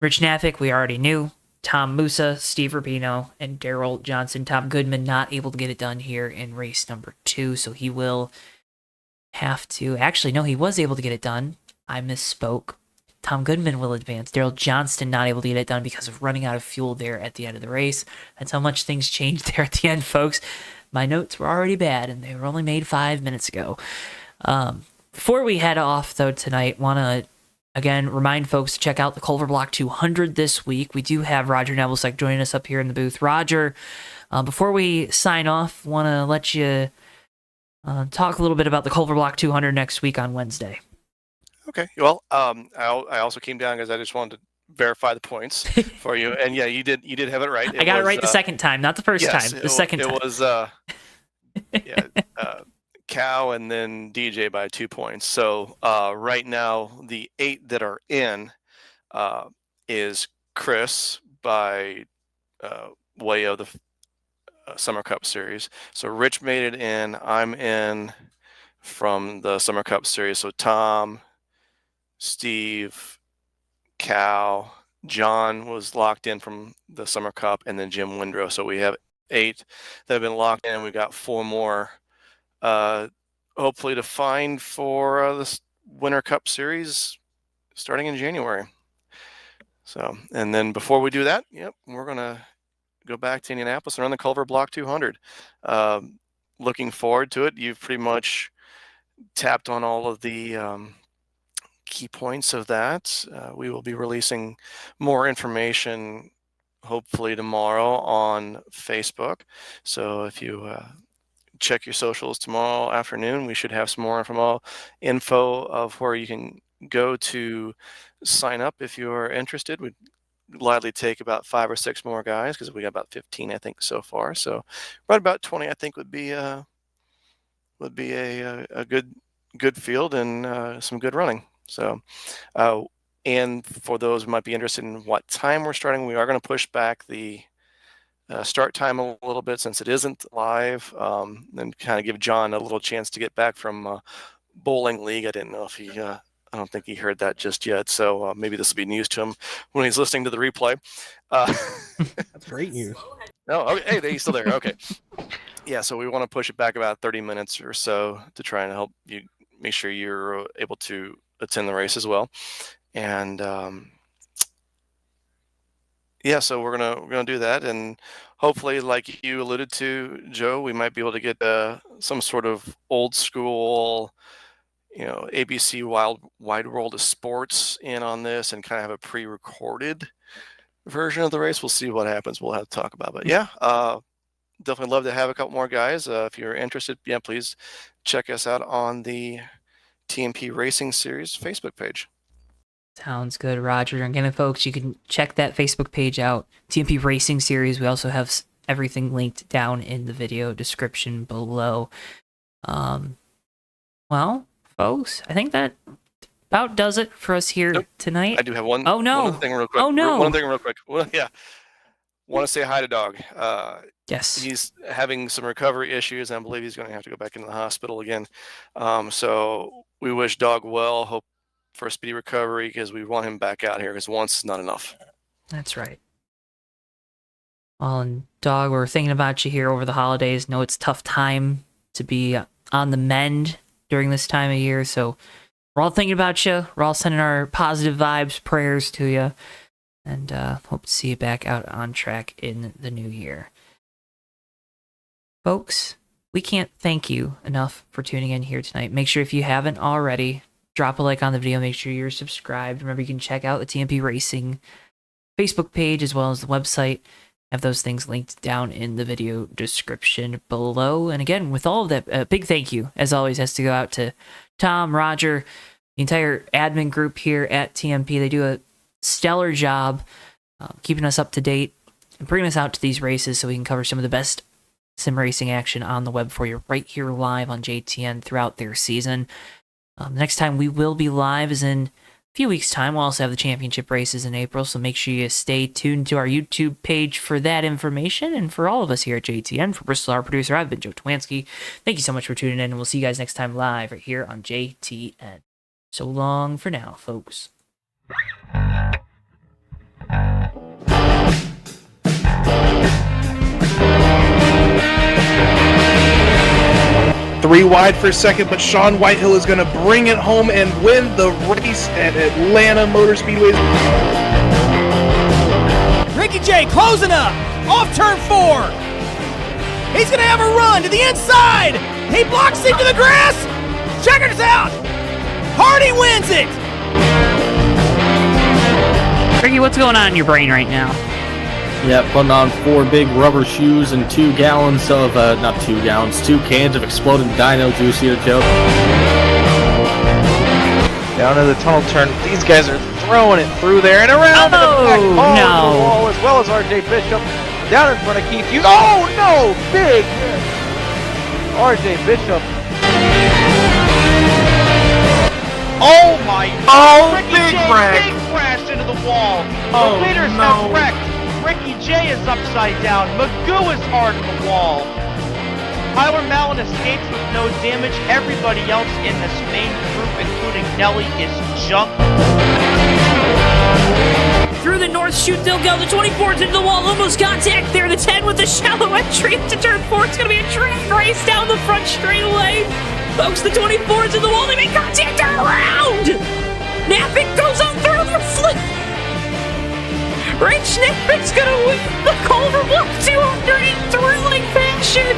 Speaker 1: Rich Nafik, we already knew. Tom Musa, Steve Rubino, and Daryl Johnson. Tom Goodman not able to get it done here in race number 2, so he will have to... Actually, no, he was able to get it done. I misspoke. Tom Goodman will advance. Daryl Johnston not able to get it done because of running out of fuel there at the end of the race. That's how much things changed there at the end, folks. My notes were already bad, and they were only made 5 minutes ago. Before we head off, though, tonight, want to, again, remind folks to check out the Culver Block 200 this week. We do have Roger Nebelsick joining us up here in the booth. Roger, before we sign off, want to let you talk a little bit about the Culver Block 200 next week on Wednesday.
Speaker 11: Okay. Well, I also came down because I just wanted to verify the points for you, and yeah, you did have it right.
Speaker 1: I got it right the second time, not the first time. The second time.
Speaker 11: It was Cal and then DJ by 2 points. So right now the 8 that are in is Chris by way of the Summer Cup Series. So Rich made it in. I'm in from the Summer Cup Series. So Tom, Steve, Cal, John was locked in from the Summer Cup, and then Jim Windrow. So we have 8 that have been locked in. We've got 4 more, hopefully to find for the Winter Cup Series starting in January. So, and then before we do that, we're going to go back to Indianapolis and run the Culver Block 200. Looking forward to it. You've pretty much tapped on all of the key points of that. We will be releasing more information hopefully tomorrow on Facebook. So if you check your socials tomorrow afternoon, we should have some more info of where you can go to sign up if you're interested. We'd gladly take about 5 or 6 more guys because we got about 15, I think, so far. So right about 20, I think, would be a good field and some good running. So, and for those who might be interested in what time we're starting, we are going to push back the start time a little bit since it isn't live, and kind of give John a little chance to get back from bowling league. I didn't know if he, I don't think he heard that just yet. So maybe this will be news to him when he's listening to the replay.
Speaker 8: That's great news.
Speaker 11: No, okay, hey, he's still there. Okay. Yeah, so we want to push it back about 30 minutes or so to try and help you make sure you're able to attend the race as well. And yeah, so we're gonna do that, and hopefully, like you alluded to, Joe, we might be able to get some sort of old school, ABC Wide World of Sports in on this, and kind of have a pre-recorded version of the race. We'll see what happens. We'll have to talk about it. But yeah, definitely love to have a couple more guys. If you're interested, yeah, please check us out on the TMP Racing Series Facebook page.
Speaker 1: Sounds good, Roger. And again, folks, you can check that Facebook page out, TMP Racing Series. We also have everything linked down in the video description below. Well, folks, I think that about does it for us here tonight.
Speaker 11: I do have one.
Speaker 1: Oh no!
Speaker 11: One thing real quick.
Speaker 1: Oh no!
Speaker 11: One thing real quick. Well, yeah. Want to say hi to Dog.
Speaker 1: Yes.
Speaker 11: He's having some recovery issues, and I believe he's going to have to go back into the hospital again. So we wish Dog well. Hope for a speedy recovery, because we want him back out here, because once is not enough.
Speaker 1: That's right. Well, and Dog, we're thinking about you here over the holidays. Know it's a tough time to be on the mend during this time of year, so we're all thinking about you. We're all sending our positive vibes, prayers to you, and hope to see you back out on track in the new year. Folks, we can't thank you enough for tuning in here tonight. Make sure, if you haven't already, drop a like on the video. Make sure you're subscribed. Remember, you can check out the TMP Racing Facebook page as well as the website. Have those things linked down in the video description below. And again, with all of that, a big thank you, as always, has to go out to Tom, Roger, the entire admin group here at TMP. They do a stellar job keeping us up to date and bringing us out to these races so we can cover some of the best sim racing action on the web for you right here live on JTN throughout their season. The next time we will be live is in a few weeks' time. We'll also have the championship races in April, so make sure you stay tuned to our YouTube page for that information. And for all of us here at JTN, for Bristol, our producer, I've been Joe Twansky. Thank you so much for tuning in, and we'll see you guys next time live right here on JTN. So long for now, folks.
Speaker 3: 3 wide for second, but Sean Whitehill is going to bring it home and win the race at Atlanta Motor Speedway.
Speaker 12: Ricky J closing up, off turn 4. He's going to have a run to the inside. He blocks into the grass. Checkers out. Hardy wins it.
Speaker 1: Ricky, what's going on in your brain right now?
Speaker 9: Yeah, putting on 4 big rubber shoes and 2 gallons of, not 2 gallons, 2 cans of exploding dino juice here, Joe.
Speaker 13: Down to the tunnel turn. These guys are throwing it through there and around to the back ball of the wall, as well as RJ Bishop. Down in front of Keith Hughes. Oh, no! Big hit. RJ Bishop.
Speaker 3: Oh, my.
Speaker 13: Oh,
Speaker 3: Ricky
Speaker 13: big
Speaker 3: J,
Speaker 13: wreck.
Speaker 3: big crash into the wall.
Speaker 13: Oh,
Speaker 3: the leaders
Speaker 13: no.
Speaker 3: have wrecked. Ricky J is upside down. Magoo is hard in the wall. Tyler Mallon escapes with no damage. Everybody else in this main group, including Nelly, is junk.
Speaker 1: Through the north chute they'll go. The 24's into the wall. Almost contact there. The 10 with the shallow entry into turn 4. It's going to be a train race down the front straightaway. Folks, the 24's in the wall. They make contact. Turn around. Nappick goes on through the flip. Rich Nappick's going to win the Culver Block 200 in thrilling fashion.